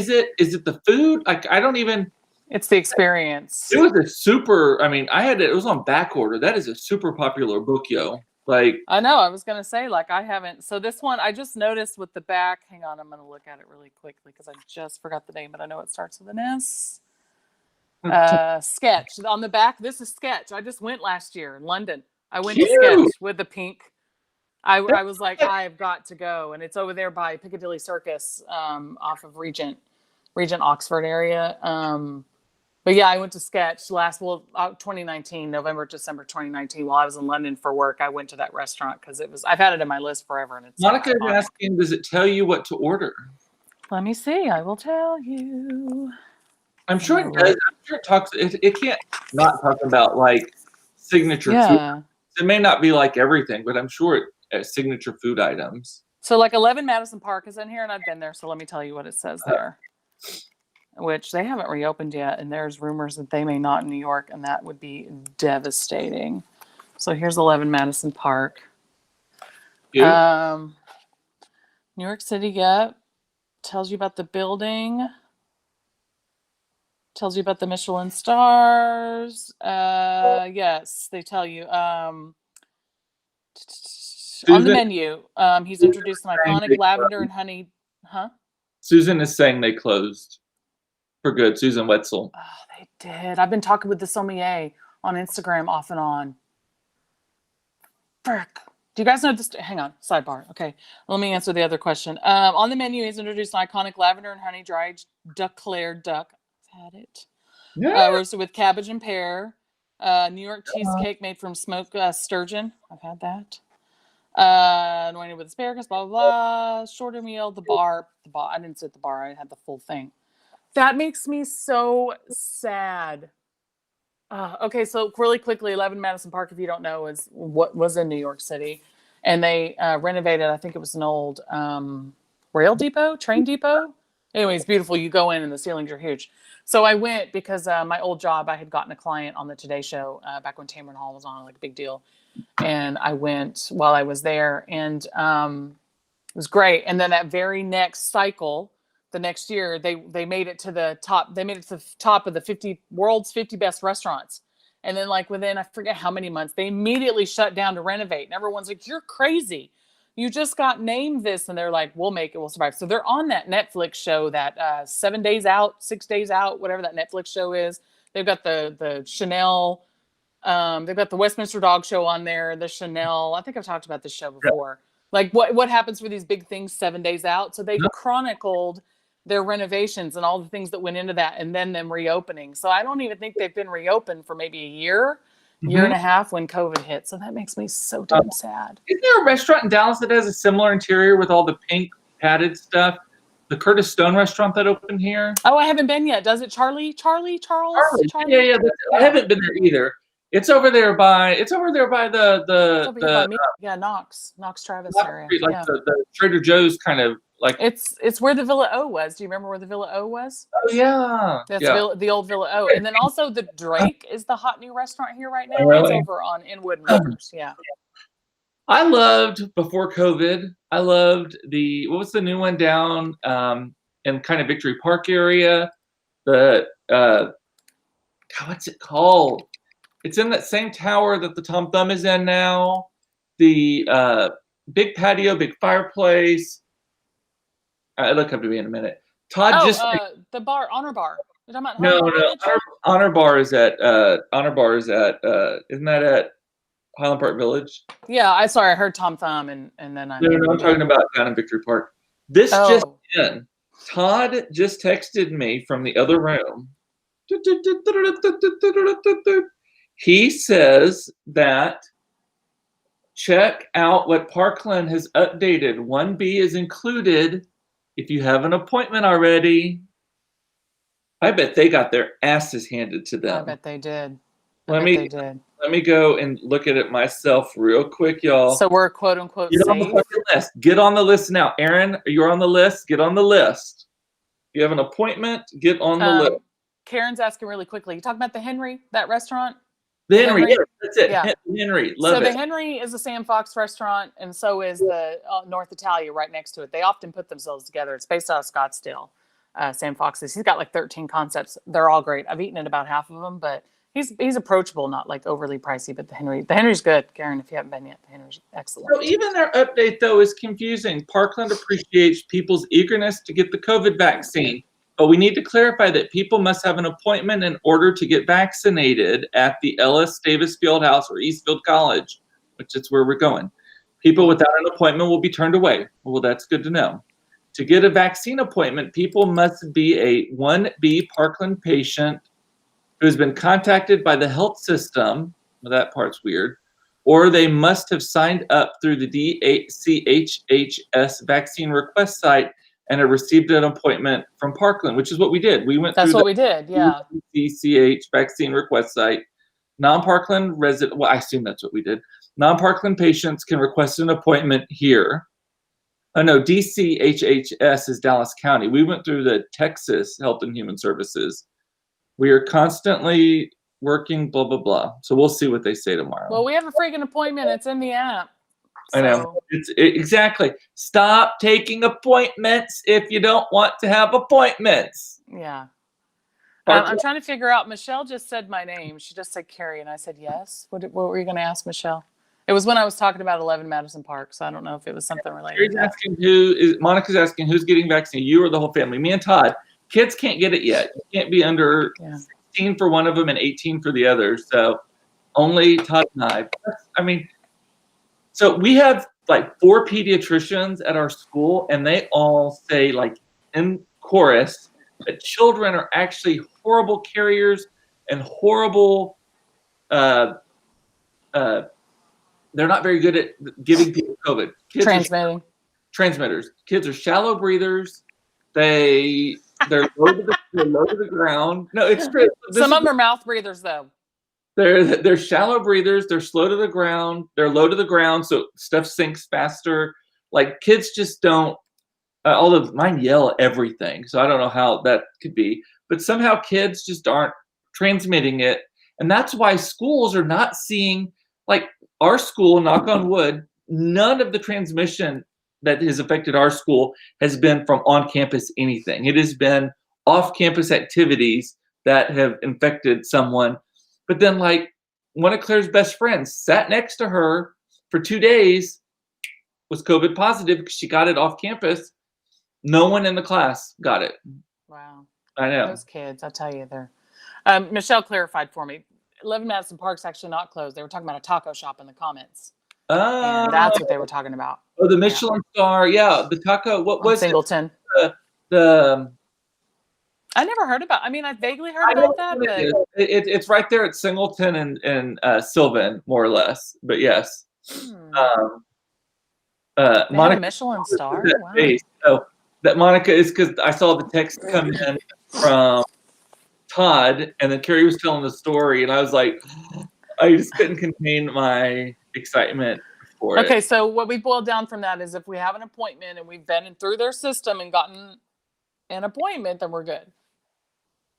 Speaker 1: it the food? Like, I don't even.
Speaker 2: It's the experience.
Speaker 1: It was a super. I mean, it was on back order. That is a super popular book, yo. Like,
Speaker 2: I know. I was gonna say, like, I haven't. So this one, I just noticed with the back. Hang on, I'm gonna look at it really quickly because I just forgot the name, but I know it starts with an S. Sketch on the back. This is Sketch. I just went last year in London. I went to Sketch with the pink. I was like, I've got to go, and it's over there by Piccadilly Circus, off of Regent Oxford area. But yeah, I went to Sketch 2019, December 2019, while I was in London for work. I went to that restaurant because I've had it in my list forever. And it's
Speaker 1: Monica is asking, does it tell you what to order?
Speaker 2: Let me see. I will tell you.
Speaker 1: I'm sure it does. I'm sure it talks. It can't not talk about like signature food. It may not be like everything, but I'm sure signature food items.
Speaker 2: So like 11 Madison Park is in here, and I've been there. So let me tell you what it says there. Which they haven't reopened yet, and there's rumors that they may not in New York, and that would be devastating. So here's 11 Madison Park. New York City, tells you about the building. Tells you about the Michelin stars. Yes, they tell you. On the menu, he's introduced an iconic lavender and honey. Huh?
Speaker 1: Susan is saying they closed. For good, Susan Wetzel.
Speaker 2: Oh, they did. I've been talking with the sommelier on Instagram off and on. Frick. Do you guys know this? Hang on, sidebar. Okay, let me answer the other question. On the menu, he's introduced an iconic lavender and honey dried duck-clared duck. I've had it.
Speaker 1: Yeah.
Speaker 2: Roasted with cabbage and pear. New York cheesecake made from smoked sturgeon. I've had that. Anointed with asparagus. Blah blah blah. Shorter meal. The bar. I didn't sit at the bar. I had the full thing. That makes me so sad. Okay, so really quickly, 11 Madison Park, if you don't know, is what was in New York City. And they renovated, I think it was an old train depot. Anyways, beautiful. You go in and the ceilings are huge. So I went because my old job, I had gotten a client on the Today Show back when Tamron Hall was on, like a big deal. And I went while I was there, and it was great. And then that very next cycle, the next year, they made it to the top. They made it to the top of the world's 50 best restaurants. And then like within, I forget how many months, they immediately shut down to renovate. And everyone's like, you're crazy. You just got named this. And they're like, we'll make it, we'll survive. So they're on that Netflix show, that 7 days out, 6 days out, whatever that Netflix show is. They've got the Chanel, they've got the Westminster Dog Show on there, the Chanel. I think I've talked about this show before. Like what happens for these big things 7 days out. So they chronicled their renovations and all the things that went into that, and then them reopening. So I don't even think they've been reopened for maybe a year and a half when COVID hit. So that makes me so damn sad.
Speaker 1: Isn't there a restaurant in Dallas that has a similar interior with all the pink padded stuff? The Curtis Stone restaurant that opened here?
Speaker 2: Oh, I haven't been yet. Does it Charles?
Speaker 1: Yeah. I haven't been there either. It's over there by
Speaker 2: Knox Travis area.
Speaker 1: Like the Trader Joe's kind of like.
Speaker 2: It's where the Villa O was. Do you remember where the Villa O was?
Speaker 1: Oh yeah.
Speaker 2: That's the old Villa O. And then also the Drake is the hot new restaurant here right now.
Speaker 1: Really?
Speaker 2: It's over on Inwood and Rivers. Yeah.
Speaker 1: I loved before COVID. I loved what was the new one down in kind of Victory Park area? The what's it called? It's in that same tower that the Tom Thumb is in now. The big patio, big fireplace. It'll come to me in a minute. Todd
Speaker 2: the bar, Honor Bar. You're talking about
Speaker 1: no,
Speaker 2: Honor Bar
Speaker 1: no.
Speaker 2: Village?
Speaker 1: Honor Bar is at isn't that at Highland Park Village?
Speaker 2: Yeah, I heard Tom Thumb and then I
Speaker 1: No, I'm talking about down in Victory Park. This just in. Todd just texted me from the other room. He says that check out what Parkland has updated. 1B is included if you have an appointment already. I bet they got their asses handed to them.
Speaker 2: I bet they did.
Speaker 1: Let me go and look at it myself real quick, y'all.
Speaker 2: So we're quote unquote
Speaker 1: Get
Speaker 2: safe.
Speaker 1: on the fucking list. Get on the list now. Aaron, you're on the list. Get on the list. If you have an appointment, get on the list.
Speaker 2: Karen's asking really quickly. You talking about the Henry, that restaurant?
Speaker 1: The Henry, yeah, that's it.
Speaker 2: Yeah.
Speaker 1: Henry, love it.
Speaker 2: So the Henry is a Sam Fox restaurant, and so is the North Italia right next to it. They often put themselves together. It's based out of Scottsdale. Sam Fox's. He's got like 13 concepts. They're all great. I've eaten at about half of them, but he's approachable, not like overly pricey. But the Henry's good, Karen. If you haven't been yet, the Henry's excellent.
Speaker 1: So even their update though is confusing. Parkland appreciates people's eagerness to get the COVID vaccine, but we need to clarify that people must have an appointment in order to get vaccinated at the Ellis Davis Fieldhouse or Eastfield College, which is where we're going. People without an appointment will be turned away. Well, that's good to know. To get a vaccine appointment, people must be a 1B Parkland patient who has been contacted by the health system. Well, that part's weird. Or they must have signed up through the DCHHS vaccine request site and have received an appointment from Parkland, which is what we did. We went
Speaker 2: That's
Speaker 1: through
Speaker 2: what we did, yeah.
Speaker 1: DCH vaccine request site. Non-Parkland resident, well, I assume that's what we did. Non-Parkland patients can request an appointment here. Oh no, DCHHS is Dallas County. We went through the Texas Health and Human Services. We are constantly working, blah, blah, blah. So we'll see what they say tomorrow.
Speaker 2: Well, we have a freaking appointment. It's in the app.
Speaker 1: So. I know. Exactly. Stop taking appointments if you don't want to have appointments.
Speaker 2: Yeah. I'm trying to figure out. Michelle just said my name. She just said Kerrie, and I said yes. What were you going to ask, Michelle? It was when I was talking about 11 Madison Park, so I don't know if it was something related.
Speaker 1: Monica's asking who's getting vaccinated, you or the whole family. Me and Todd. Kids can't get it yet. You can't be under 16 for one of them and 18 for the other. So only Todd and I. I mean, so we have like 4 pediatricians at our school, and they all say like in chorus that children are actually horrible carriers and horrible they're not very good at giving people COVID. Kids transmitters. Kids are shallow breathers. They're low to the ground. No, it's true.
Speaker 2: Some of them are mouth breathers, though.
Speaker 1: They're shallow breathers. They're slow to the ground. They're low to the ground, so stuff sinks faster. Like kids just don't. Although mine yell at everything, so I don't know how that could be. But somehow kids just aren't transmitting it, and that's why schools are not seeing like. Our school, knock on wood, none of the transmission that has affected our school has been from on-campus anything. It has been off-campus activities that have infected someone. But then, like, one of Claire's best friends sat next to her for 2 days, was COVID positive because she got it off campus. No one in the class got it.
Speaker 2: Wow.
Speaker 1: I know.
Speaker 2: Those kids, I tell you, they're... Michelle clarified for me. 11 Madison Park's actually not closed. They were talking about a taco shop in the comments. And that's what they were talking about.
Speaker 1: Oh, the Michelin star. Yeah, the taco. What was
Speaker 2: Singleton?
Speaker 1: The
Speaker 2: I never heard about. I mean, I vaguely heard about that, but
Speaker 1: it's right there at Singleton and Sylvan, more or less. But yes,
Speaker 2: Monica Michelin star. Wow.
Speaker 1: So that Monica is because I saw the text come in from Todd, and then Kerrie was telling the story, and I was like, I just couldn't contain my excitement for it.
Speaker 2: Okay, so what we boiled down from that is if we have an appointment and we've been through their system and gotten an appointment, then we're good.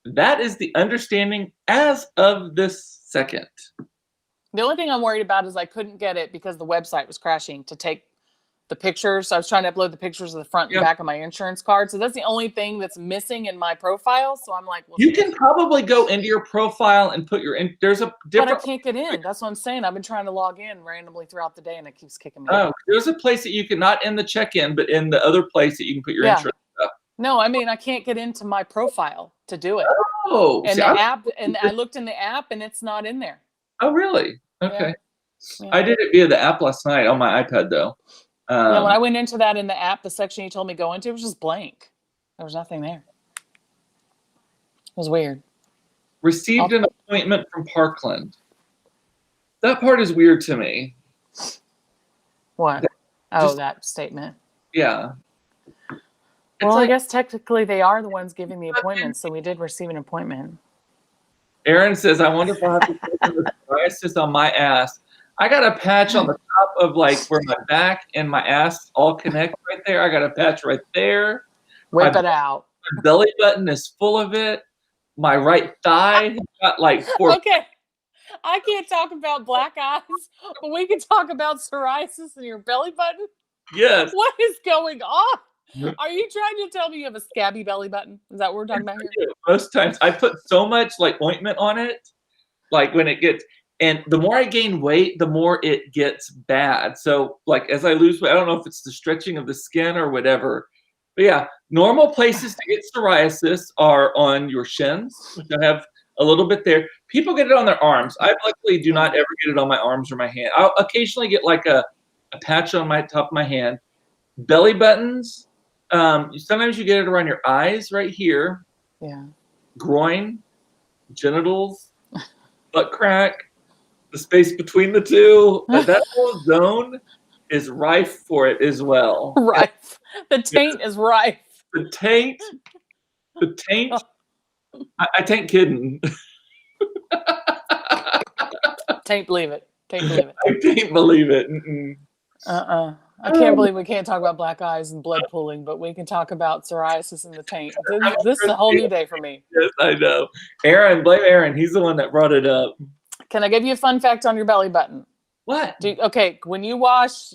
Speaker 1: That is the understanding as of this second.
Speaker 2: The only thing I'm worried about is I couldn't get it because the website was crashing to take the pictures. I was trying to upload the pictures of the front and back of my insurance card. So that's the only thing that's missing in my profile. So I'm like, well,
Speaker 1: you can probably go into your profile and put there's a different.
Speaker 2: But I can't get in. That's what I'm saying. I've been trying to log in randomly throughout the day and it keeps kicking me out.
Speaker 1: There's a place that you can, not in the check-in, but in the other place that you can put your insurance stuff.
Speaker 2: No, I mean, I can't get into my profile to do it.
Speaker 1: Oh,
Speaker 2: and app, and I looked in the app and it's not in there.
Speaker 1: Oh, really? Okay. Yeah. I did it via the app last night on my iPad though.
Speaker 2: When I went into that in the app, the section you told me go into, it was just blank. There was nothing there. It was weird.
Speaker 1: Received an appointment from Parkland. That part is weird to me.
Speaker 2: What? That statement.
Speaker 1: Yeah.
Speaker 2: Well, I guess technically they are the ones giving the appointments, so we did receive an appointment.
Speaker 1: Aaron says, I wonder if I have to put the psoriasis on my ass. I got a patch on the top of like where my back and my ass all connect right there. I got a patch right there.
Speaker 2: Whip it out.
Speaker 1: My belly button is full of it. My right thigh has got like 4.
Speaker 2: Okay. I can't talk about black eyes, but we can talk about psoriasis in your belly button.
Speaker 1: Yes.
Speaker 2: What is going on? Are you trying to tell me you have a scabby belly button? Is that what we're talking about here?
Speaker 1: Most times I put so much like ointment on it, like when it gets, and the more I gain weight, the more it gets bad. So like as I lose weight, I don't know if it's the stretching of the skin or whatever, but yeah, normal places to get psoriasis are on your shins, which I have a little bit there. People get it on their arms. I luckily do not ever get it on my arms or my hand. I'll occasionally get like a patch on my top of my hand. Belly buttons. Sometimes you get it around your eyes right here.
Speaker 2: Yeah.
Speaker 1: Groin, genitals, butt crack, the space between the two. That whole zone is rife for it as well.
Speaker 2: Rife. The taint is rife.
Speaker 1: The taint. I taint kidding.
Speaker 2: Taint believe it. Taint believe it.
Speaker 1: I taint believe it. Mm-mm.
Speaker 2: I can't believe we can't talk about black eyes and blood pooling, but we can talk about psoriasis and the taint. This is a whole new day for me.
Speaker 1: Yes, I know. Aaron, blame Aaron. He's the one that brought it up.
Speaker 2: Can I give you a fun fact on your belly button?
Speaker 1: What?
Speaker 2: Okay, when you wash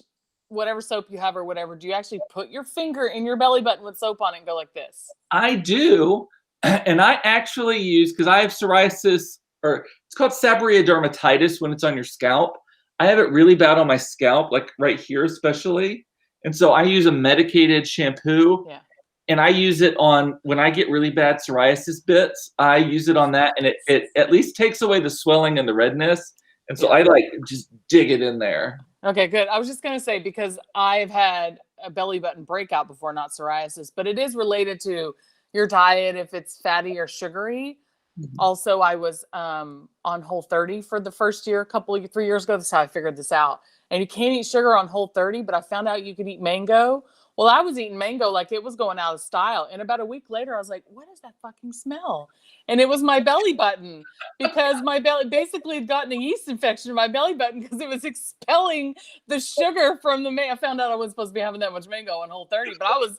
Speaker 2: whatever soap you have or whatever, do you actually put your finger in your belly button with soap on it and go like this?
Speaker 1: I do. And I actually use, because I have psoriasis, or it's called seborrheic dermatitis when it's on your scalp. I have it really bad on my scalp, like right here especially. And so I use a medicated shampoo. Yeah. And I use it on, when I get really bad psoriasis bits, I use it on that. And it at least takes away the swelling and the redness. And so I like just dig it in there.
Speaker 2: Okay, good. I was just going to say, because I've had a belly button breakout before, not psoriasis, but it is related to your diet, if it's fatty or sugary. Mm-hmm. Also, I was on Whole30 for the first year, 3 years ago. That's how I figured this out. And you can't eat sugar on Whole30, but I found out you could eat mango. Well, I was eating mango like it was going out of style. And about a week later, I was like, what is that fucking smell? And it was my belly button, because my belly basically had gotten a yeast infection in my belly button because it was expelling the sugar from the mango. I found out I wasn't supposed to be having that much mango on Whole30, but I was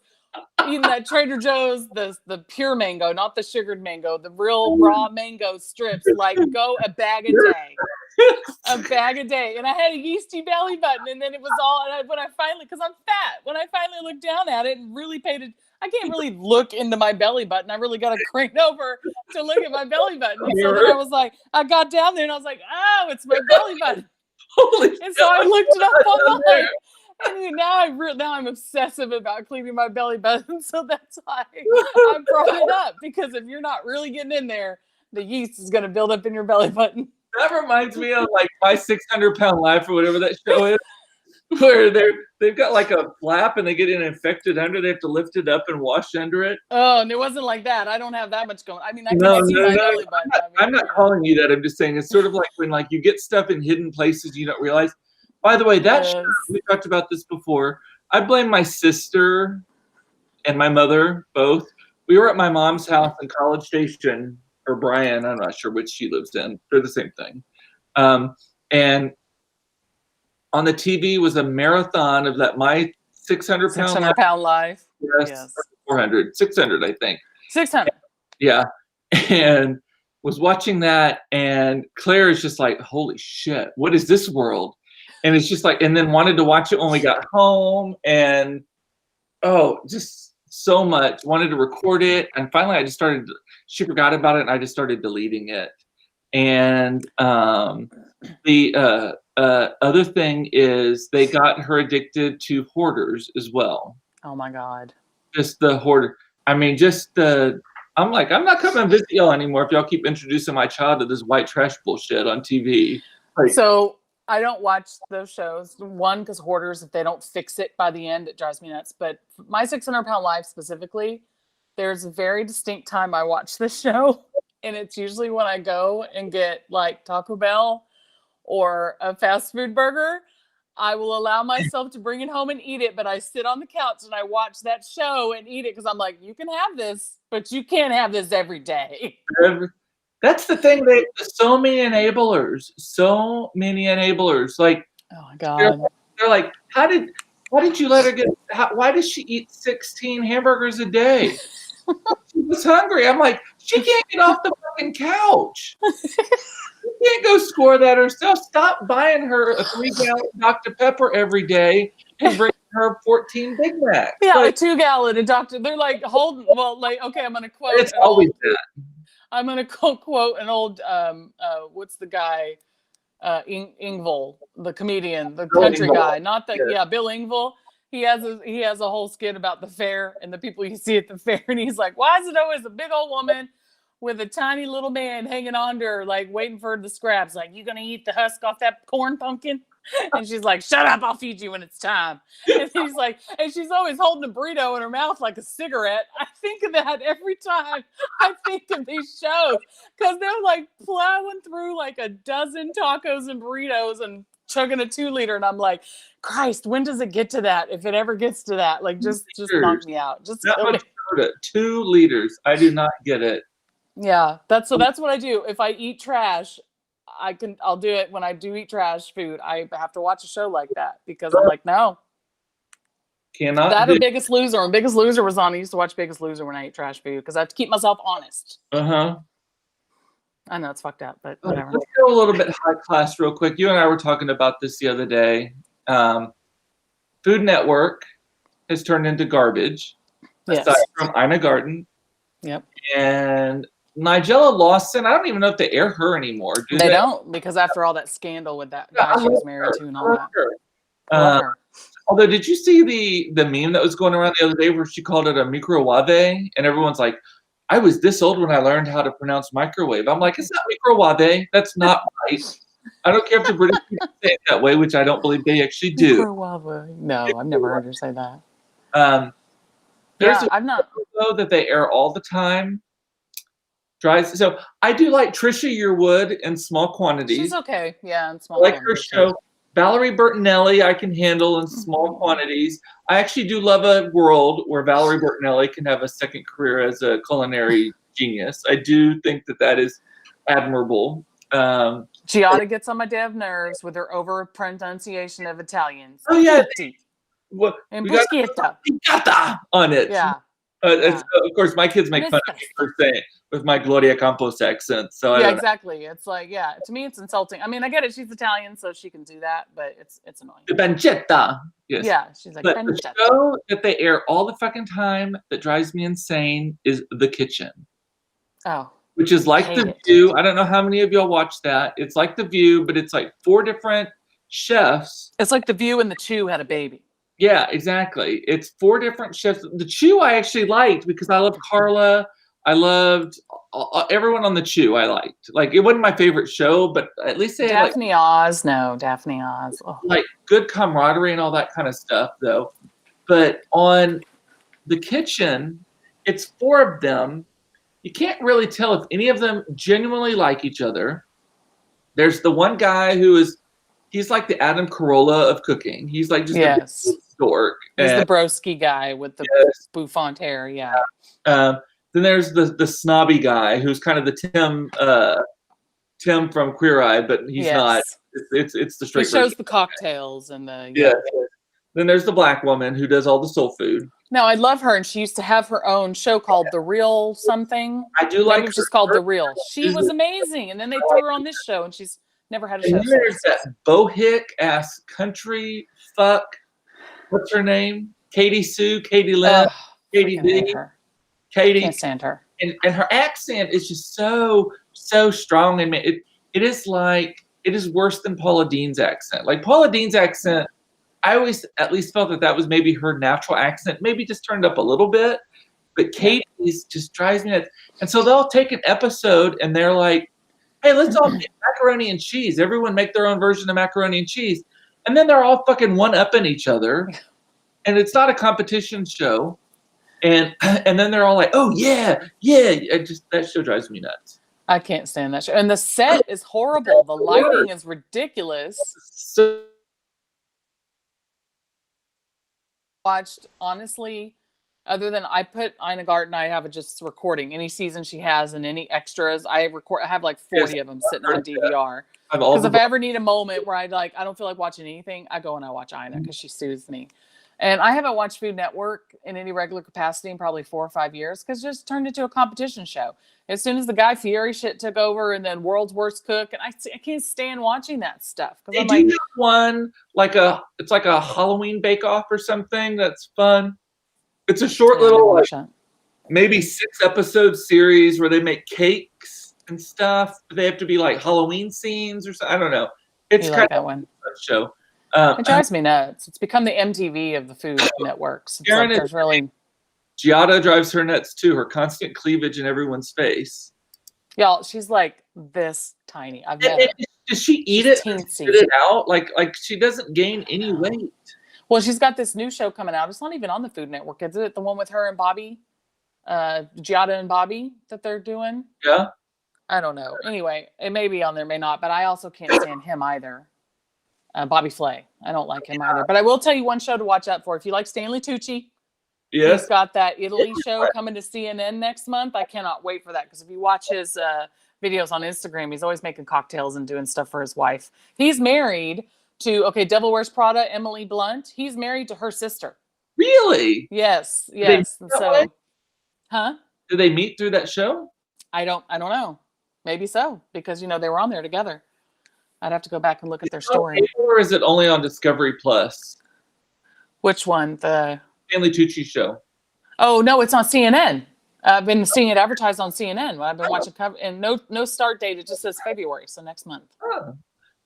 Speaker 2: eating that Trader Joe's, the pure mango, not the sugared mango, the real raw mango strips, like go a bag a day. A bag a day. And I had a yeasty belly button, and then it was all, when I finally, because I'm fat, when I finally looked down at it and really I can't really look into my belly button. I really got to crane over to look at my belly button. And so then I was like, I got down there and I was like, oh, it's my belly button. And so I looked it up online. And now I'm obsessive about cleaning my belly button. So that's why I brought it up, because if you're not really getting in there, the yeast is going to build up in your belly button.
Speaker 1: That reminds me of like My 600-Pound Life or whatever that show is, where they've got like a flap and they get infected under. They have to lift it up and wash under it.
Speaker 2: Oh, and it wasn't like that. I don't have that much going. I mean, I can see my belly button.
Speaker 1: I'm not calling you that. I'm just saying it's sort of like when like you get stuff in hidden places you don't realize. By the way, that show, we talked about this before. I blame my sister and my mother both. We were at my mom's house in College Station, or Bryan, I'm not sure which she lives in. They're the same thing. And on the TV was a marathon of that My 600-Pound
Speaker 2: Life.
Speaker 1: Yes. 400, 600, I think.
Speaker 2: 600.
Speaker 1: Yeah. And was watching that, and Claire is just like, holy shit, what is this world? And it's just like, and then wanted to watch it when we got home, and just so much. Wanted to record it, and finally I just started. She forgot about it, and I just started deleting it. And the other thing is they got her addicted to hoarders as well.
Speaker 2: Oh my God.
Speaker 1: Just the hoarder. I mean, just the. I'm like, I'm not coming to visit y'all anymore if y'all keep introducing my child to this white trash bullshit on TV. Like,
Speaker 2: so I don't watch those shows. One, because hoarders, if they don't fix it by the end, it drives me nuts. But My 600-Pound Life specifically, there's a very distinct time I watch this show. And it's usually when I go and get like Taco Bell or a fast food burger. I will allow myself to bring it home and eat it, but I sit on the couch and I watch that show and eat it because I'm like, you can have this, but you can't have this every day.
Speaker 1: That's the thing. So many enablers. Like,
Speaker 2: oh my God,
Speaker 1: they're like, why did you let her get? Why does she eat 16 hamburgers a day? She was hungry. I'm like, she can't get off the fucking couch. She can't go score that herself. Stop buying her a 3-gallon Dr. Pepper every day and bring her 14 Big Macs.
Speaker 2: Yeah, like, a 2-gallon of Dr. They're like, okay, I'm going to quote.
Speaker 1: It's always that.
Speaker 2: I'm going to quote an old, what's the guy? Ingvall, the comedian, the country guy, not the, Bill Engvall. He has a whole skit about the fair and the people you see at the fair. And he's like, why is it always a big old woman with a tiny little man hanging on to her, like waiting for the scraps? Like, you going to eat the husk off that corn pumpkin? And she's like, shut up, I'll feed you when it's time. And he's like, and she's always holding a burrito in her mouth like a cigarette. I think of that every time I think of these shows, because they're like plowing through like a dozen tacos and burritos and chugging a 2-liter. And I'm like, Christ, when does it get to that? If it ever gets to that, like just knock me out. Just
Speaker 1: that much soda, 2 liters. I do not get it.
Speaker 2: Yeah, that's what I do. If I eat trash, I'll do it when I do eat trash food. I have to watch a show like that because I'm like, no.
Speaker 1: Cannot.
Speaker 2: That or Biggest Loser. When Biggest Loser was on, I used to watch Biggest Loser when I ate trash food because I have to keep myself honest.
Speaker 1: Uh-huh.
Speaker 2: I know it's fucked up, but whatever.
Speaker 1: Let's go a little bit high class real quick. You and I were talking about this the other day. Food Network has turned into garbage.
Speaker 2: Yes.
Speaker 1: Aside from Ina Garten.
Speaker 2: Yep.
Speaker 1: And Nigella Lawson, I don't even know if they air her anymore.
Speaker 2: They don't, because after all that scandal with that guy she was married to and all that.
Speaker 1: Although, did you see the meme that was going around the other day where she called it a microwave? And everyone's like, I was this old when I learned how to pronounce microwave. I'm like, it's not microwave. That's not right. I don't care if the British people say it that way, which I don't believe they actually do.
Speaker 2: Microwave. No, I've never heard her say that.
Speaker 1: There's
Speaker 2: I've not.
Speaker 1: Show that they air all the time. So I do like Trisha Yearwood in small quantities.
Speaker 2: She's okay. Yeah, in small
Speaker 1: quantities. I like
Speaker 2: quantities.
Speaker 1: her show. Valerie Bertinelli I can handle in small quantities. I actually do love a world where Valerie Bertinelli can have a second career as a culinary genius. I do think that is admirable.
Speaker 2: Giada gets on my damn nerves with her over pronunciation of Italian.
Speaker 1: Oh yeah.
Speaker 2: And bruschetta
Speaker 1: on it.
Speaker 2: Yeah.
Speaker 1: Of course, my kids make fun of me for saying it with my Gloria Campos accent. So
Speaker 2: yeah, exactly. It's like, yeah, to me, it's insulting. I mean, I get it. She's Italian, so she can do that, but it's annoying.
Speaker 1: The pancetta. Yes.
Speaker 2: Yeah, she's like,
Speaker 1: but the show that they air all the fucking time that drives me insane is The Kitchen.
Speaker 2: Oh.
Speaker 1: Which is like The View. I don't know how many of y'all watch that. It's like The View, but it's like 4 different chefs.
Speaker 2: It's like The View and The Chew had a baby.
Speaker 1: Yeah, exactly. It's 4 different chefs. The Chew I actually liked because I loved Carla. I loved everyone on The Chew. I liked. Like, it wasn't my favorite show, but at least they had
Speaker 2: Daphne Oz. No, Daphne Oz. Oh.
Speaker 1: Like good camaraderie and all that kind of stuff, though. But on The Kitchen, it's 4 of them. You can't really tell if any of them genuinely like each other. There's the one guy he's like the Adam Carolla of cooking. He's like just a dork.
Speaker 2: He's the broski guy with the bouffant hair. Yeah.
Speaker 1: Then there's the snobby guy who's kind of the Tim from Queer Eye, but he's not. It's the straight.
Speaker 2: He shows the cocktails and the
Speaker 1: Then there's the black woman who does all the soul food.
Speaker 2: No, I love her, and she used to have her own show called The Real something.
Speaker 1: I do like.
Speaker 2: It was just called The Real. She was amazing, and then they threw her on this show, and she's Never had a
Speaker 1: And
Speaker 2: show
Speaker 1: then there's
Speaker 2: since.
Speaker 1: that bohick ass country fuck. What's her name? Katie Sue, Katie Lynn,
Speaker 2: Ugh,
Speaker 1: Katie
Speaker 2: freaking hate
Speaker 1: B,
Speaker 2: her.
Speaker 1: Katie.
Speaker 2: Can't stand her.
Speaker 1: And her accent is just so strong. I mean, it is worse than Paula Dean's accent. Like Paula Dean's accent, I always at least felt that was maybe her natural accent, maybe just turned up a little bit. But Katie's just drives me nuts. And so they'll take an episode and they're like, hey, let's all make macaroni and cheese. Everyone make their own version of macaroni and cheese. And then they're all fucking one-upping each other. And it's not a competition show. And then they're all like, oh, yeah. That show drives me nuts.
Speaker 2: I can't stand that show. And the set is horrible. The lighting is ridiculous.
Speaker 1: So
Speaker 2: Watched, honestly, other than I put Ina Garten, I have just recording any season she has and any extras. I have like 40 of them sitting on DVR. Because if I ever need a moment where I don't feel like watching anything, I go and I watch Ina because she soothes me. And I haven't watched Food Network in any regular capacity in probably 4 or 5 years because it just turned into a competition show. As soon as the Guy Fieri shit took over and then World's Worst Cook, and I can't stand watching that stuff.
Speaker 1: They do have one, it's like a Halloween bake-off or something that's fun. It's a short little, maybe 6-episode series where they make cakes and stuff. They have to be like Halloween scenes or something. I don't know. It's kind of
Speaker 2: that one
Speaker 1: show.
Speaker 2: It drives me nuts. It's become the MTV of the Food Networks. It's like there's really
Speaker 1: Giada drives her nuts too. Her constant cleavage in everyone's face.
Speaker 2: Y'all, she's like this tiny. I've met her.
Speaker 1: Does she eat it and spit it out? Like she doesn't gain any weight.
Speaker 2: Well, she's got this new show coming out. It's not even on the Food Network. Is it the one with her and Bobby? Giada and Bobby that they're doing?
Speaker 1: Yeah.
Speaker 2: I don't know. Anyway, it may be on there, may not. But I also can't stand him either. Bobby Flay. I don't like him either. But I will tell you one show to watch out for. If you like Stanley Tucci, he's got that Italy show coming to CNN next month. I cannot wait for that because if you watch his videos on Instagram, he's always making cocktails and doing stuff for his wife. He's married to, Devil Wears Prada, Emily Blunt. He's married to her sister.
Speaker 1: Really?
Speaker 2: Yes. And so,
Speaker 1: Did they meet through that show?
Speaker 2: I don't know. Maybe so because they were on there together. I'd have to go back and look at their story.
Speaker 1: Or is it only on Discovery Plus?
Speaker 2: Which one? The
Speaker 1: Stanley Tucci show.
Speaker 2: Oh no, it's on CNN. I've been seeing it advertised on CNN. I've been watching cover and no start date. It just says February, so next month.
Speaker 1: Oh.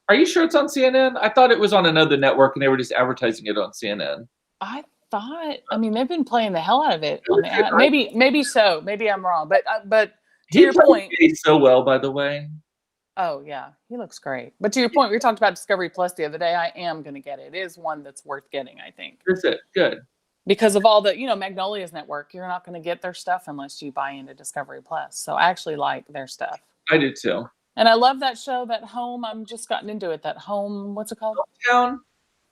Speaker 1: Are you sure it's on CNN? I thought it was on another network and they were just advertising it on CNN.
Speaker 2: I thought. I mean, they've been playing the hell out of it on the ad. Maybe so. Maybe I'm wrong. But to your point,
Speaker 1: he plays so well, by the way.
Speaker 2: Oh yeah, he looks great. But to your point, we talked about Discovery Plus the other day. I am going to get it. It is one that's worth getting, I think.
Speaker 1: Is it? Good.
Speaker 2: Because of all the, Magnolia's network, you're not going to get their stuff unless you buy into Discovery Plus. So I actually like their stuff.
Speaker 1: I do too.
Speaker 2: And I love that show, that Home. I'm just gotten into it. That Home, what's it called?
Speaker 1: Hometown.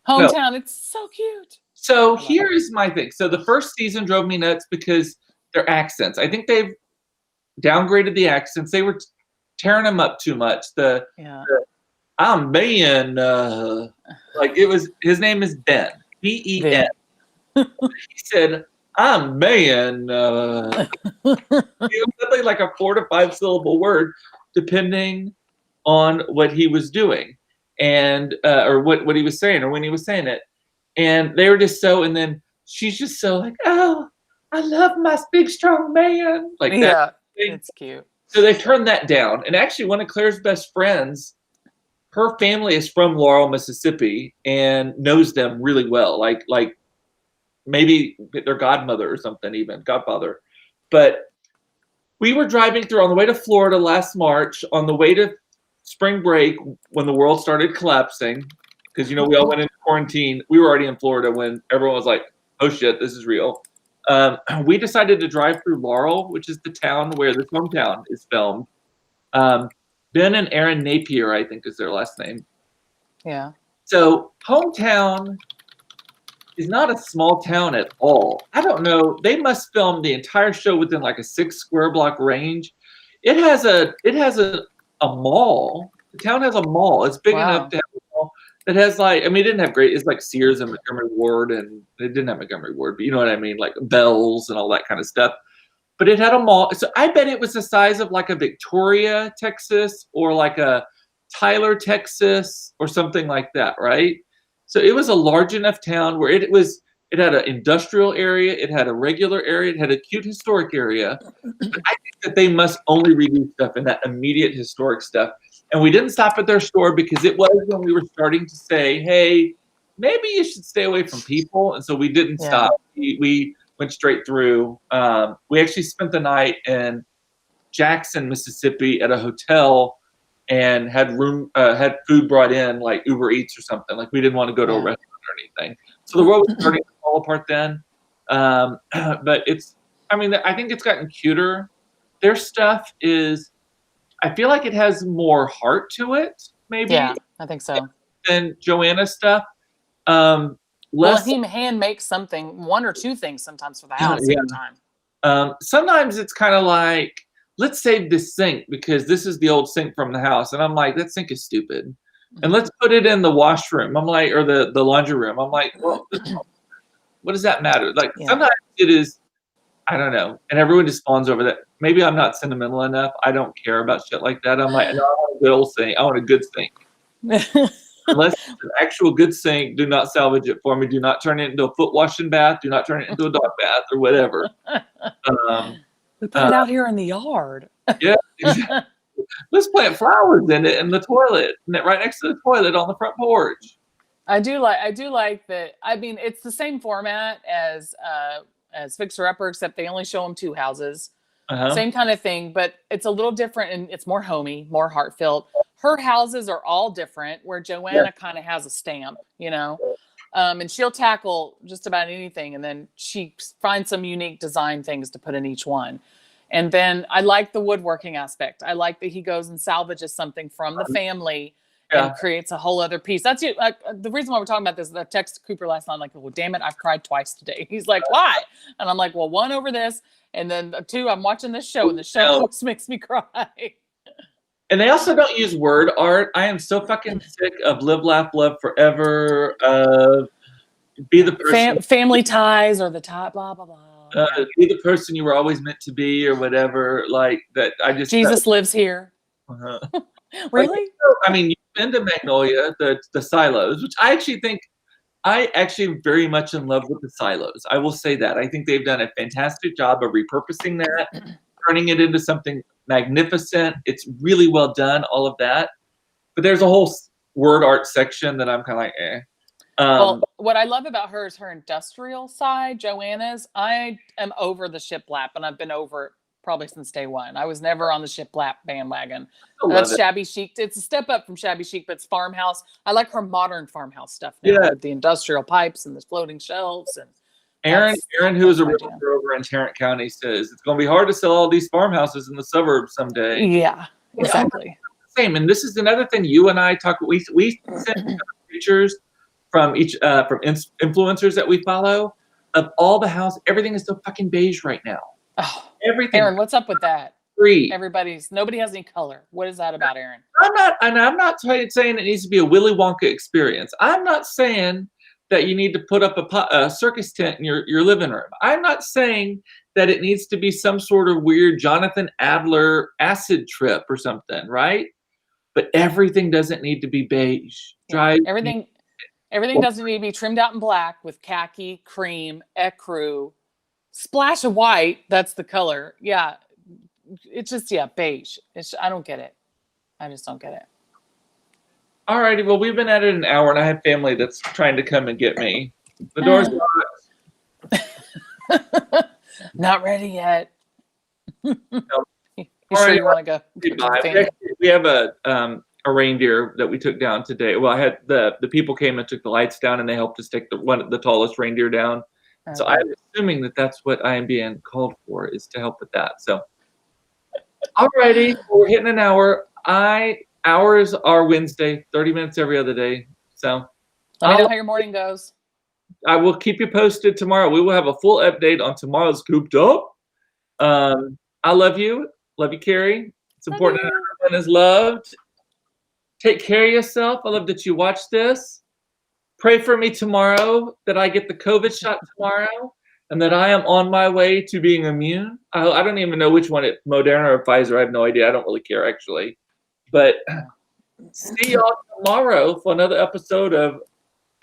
Speaker 2: No. It's so cute.
Speaker 1: So here is my thing. So the first season drove me nuts because their accents. I think they've downgraded the accents. They were tearing them up too much. I'm being his name is Ben. Ben. He said, I'm being it was something like a 4 to 5 syllable word, depending on what he was doing and or what he was saying or when he was saying it. And they were just so, and then she's just so like, oh, I love my big strong man. Like that.
Speaker 2: Yeah, it's cute.
Speaker 1: So they turned that down. And actually one of Claire's best friends, her family is from Laurel, Mississippi and knows them really well. Like maybe their godmother or something, even godfather. But we were driving through on the way to Florida last March, on the way to spring break when the world started collapsing. Because, we all went into quarantine. We were already in Florida when everyone was like, oh shit, this is real. We decided to drive through Laurel, which is the town where this Hometown is filmed. Ben and Aaron Napier, I think is their last name.
Speaker 2: Yeah.
Speaker 1: So Hometown is not a small town at all. I don't know. They must film the entire show within like a 6 square block range. It has a mall. The town has a mall. It's big enough to have a mall. It has it didn't have great, it's like Sears and Montgomery Ward, and it didn't have Montgomery Ward, but you know what I mean, like Bells and all that kind of stuff. But it had a mall. So I bet it was the size of like a Victoria, Texas, or like a Tyler, Texas, or something like that, right? So it was a large enough town where it had an industrial area, it had a regular area, it had a cute historic area. But I think that they must only redo stuff in that immediate historic stuff. And we didn't stop at their store because it was when we were starting to say, hey, maybe you should stay away from people. And so we didn't stop. We went straight through. We actually spent the night in Jackson, Mississippi at a hotel and had food brought in, like Uber Eats or something. Like we didn't want to go to a restaurant or anything. So the world was starting to fall apart then. But I think it's gotten cuter. Their stuff is, I feel like it has more heart to it, maybe.
Speaker 2: Yeah, I think so.
Speaker 1: Than Joanna's stuff.
Speaker 2: Well, he hand makes something, one or two things sometimes for the house at a time.
Speaker 1: Sometimes it's kind of like, let's save this sink because this is the old sink from the house. And I'm like, that sink is stupid. And let's put it in the washroom. I'm like, or the laundry room. I'm like, well, what does that matter? Like sometimes it is, I don't know. And everyone just fawns over that. Maybe I'm not sentimental enough. I don't care about shit like that. I'm like, no, I want a good old sink. I want a good sink. Unless it's an actual good sink, do not salvage it for me. Do not turn it into a foot washing bath. Do not turn it into a dog bath or whatever.
Speaker 2: We put it out here in the yard.
Speaker 1: Yeah, exactly. Let's plant flowers in it in the toilet, right next to the toilet on the front porch.
Speaker 2: I do like that. I mean, it's the same format as Fixer Upper, except they only show them two houses. Same kind of thing, but it's a little different and it's more homey, more heartfelt. Her houses are all different, where Joanna kind of has a stamp, and she'll tackle just about anything, and then she finds some unique design things to put in each one. And then I like the woodworking aspect. I like that he goes and salvages something from the family and creates a whole other piece. That's the reason why we're talking about this. I texted Cooper last night. I'm like, well, damn it, I've cried twice today. He's like, why? And I'm like, well, one, over this, and then two, I'm watching this show, and the show always makes me cry.
Speaker 1: And they also don't use word art. I am so fucking sick of live, laugh, love forever. Be the person.
Speaker 2: Family ties or the tie, blah, blah, blah.
Speaker 1: Be the person you were always meant to be or whatever. Like that.
Speaker 2: Jesus lives here. Really?
Speaker 1: I mean, you've been to Magnolia, the silos, which I actually very much in love with the silos. I will say that. I think they've done a fantastic job of repurposing that, turning it into something magnificent. It's really well done, all of that. But there's a whole word art section that I'm kind of like, eh.
Speaker 2: Well, what I love about her is her industrial side, Joanna's. I am over the shiplap, and I've been over it probably since day one. I was never on the shiplap bandwagon. That's shabby chic. It's a step up from shabby chic, but it's farmhouse. I like her modern farmhouse stuff now, with the industrial pipes and the floating shelves. And
Speaker 1: Aaron, who is a realtor over in Tarrant County, says it's going to be hard to sell all these farmhouses in the suburbs someday.
Speaker 2: Yeah, exactly.
Speaker 1: Same, and this is another thing you and I talk. We send pictures from influencers that we follow of all the house. Everything is so fucking beige right now.
Speaker 2: Oh,
Speaker 1: everything.
Speaker 2: Aaron, what's up with that?
Speaker 1: Free.
Speaker 2: Nobody has any color. What is that about, Aaron?
Speaker 1: I'm not saying it needs to be a Willy Wonka experience. I'm not saying that you need to put up a circus tent in your living room. I'm not saying that it needs to be some sort of weird Jonathan Adler acid trip or something, right? But everything doesn't need to be beige.
Speaker 2: Everything doesn't need to be trimmed out in black with khaki, cream, ecru, splash of white. That's the color. Yeah. It's just, beige. I don't get it. I just don't get it.
Speaker 1: All righty. Well, we've been at it an hour, and I have family that's trying to come and get me. The door's
Speaker 2: locked. Not ready yet.
Speaker 1: No.
Speaker 2: You sure you want to go?
Speaker 1: We have a reindeer that we took down today. Well, I had the people came and took the lights down, and they helped us take the tallest reindeer down. Okay. So I'm assuming that that's what I am being called for, is to help with that. So, alrighty, we're hitting an hour. Hours are Wednesday, 30 minutes every other day. So
Speaker 2: let me know how your morning goes.
Speaker 1: I will keep you posted tomorrow. We will have a full update on tomorrow's Cooped Up. I love you. Love you, Kerrie. It's important that everyone is loved. Take care of yourself. I love that you watch this. Pray for me tomorrow that I get the COVID shot tomorrow and that I am on my way to being immune. I don't even know which one, Moderna or Pfizer. I have no idea. I don't really care, actually. But See y'all tomorrow for another episode of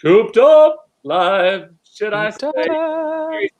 Speaker 1: Cooped Up Live. Should I say?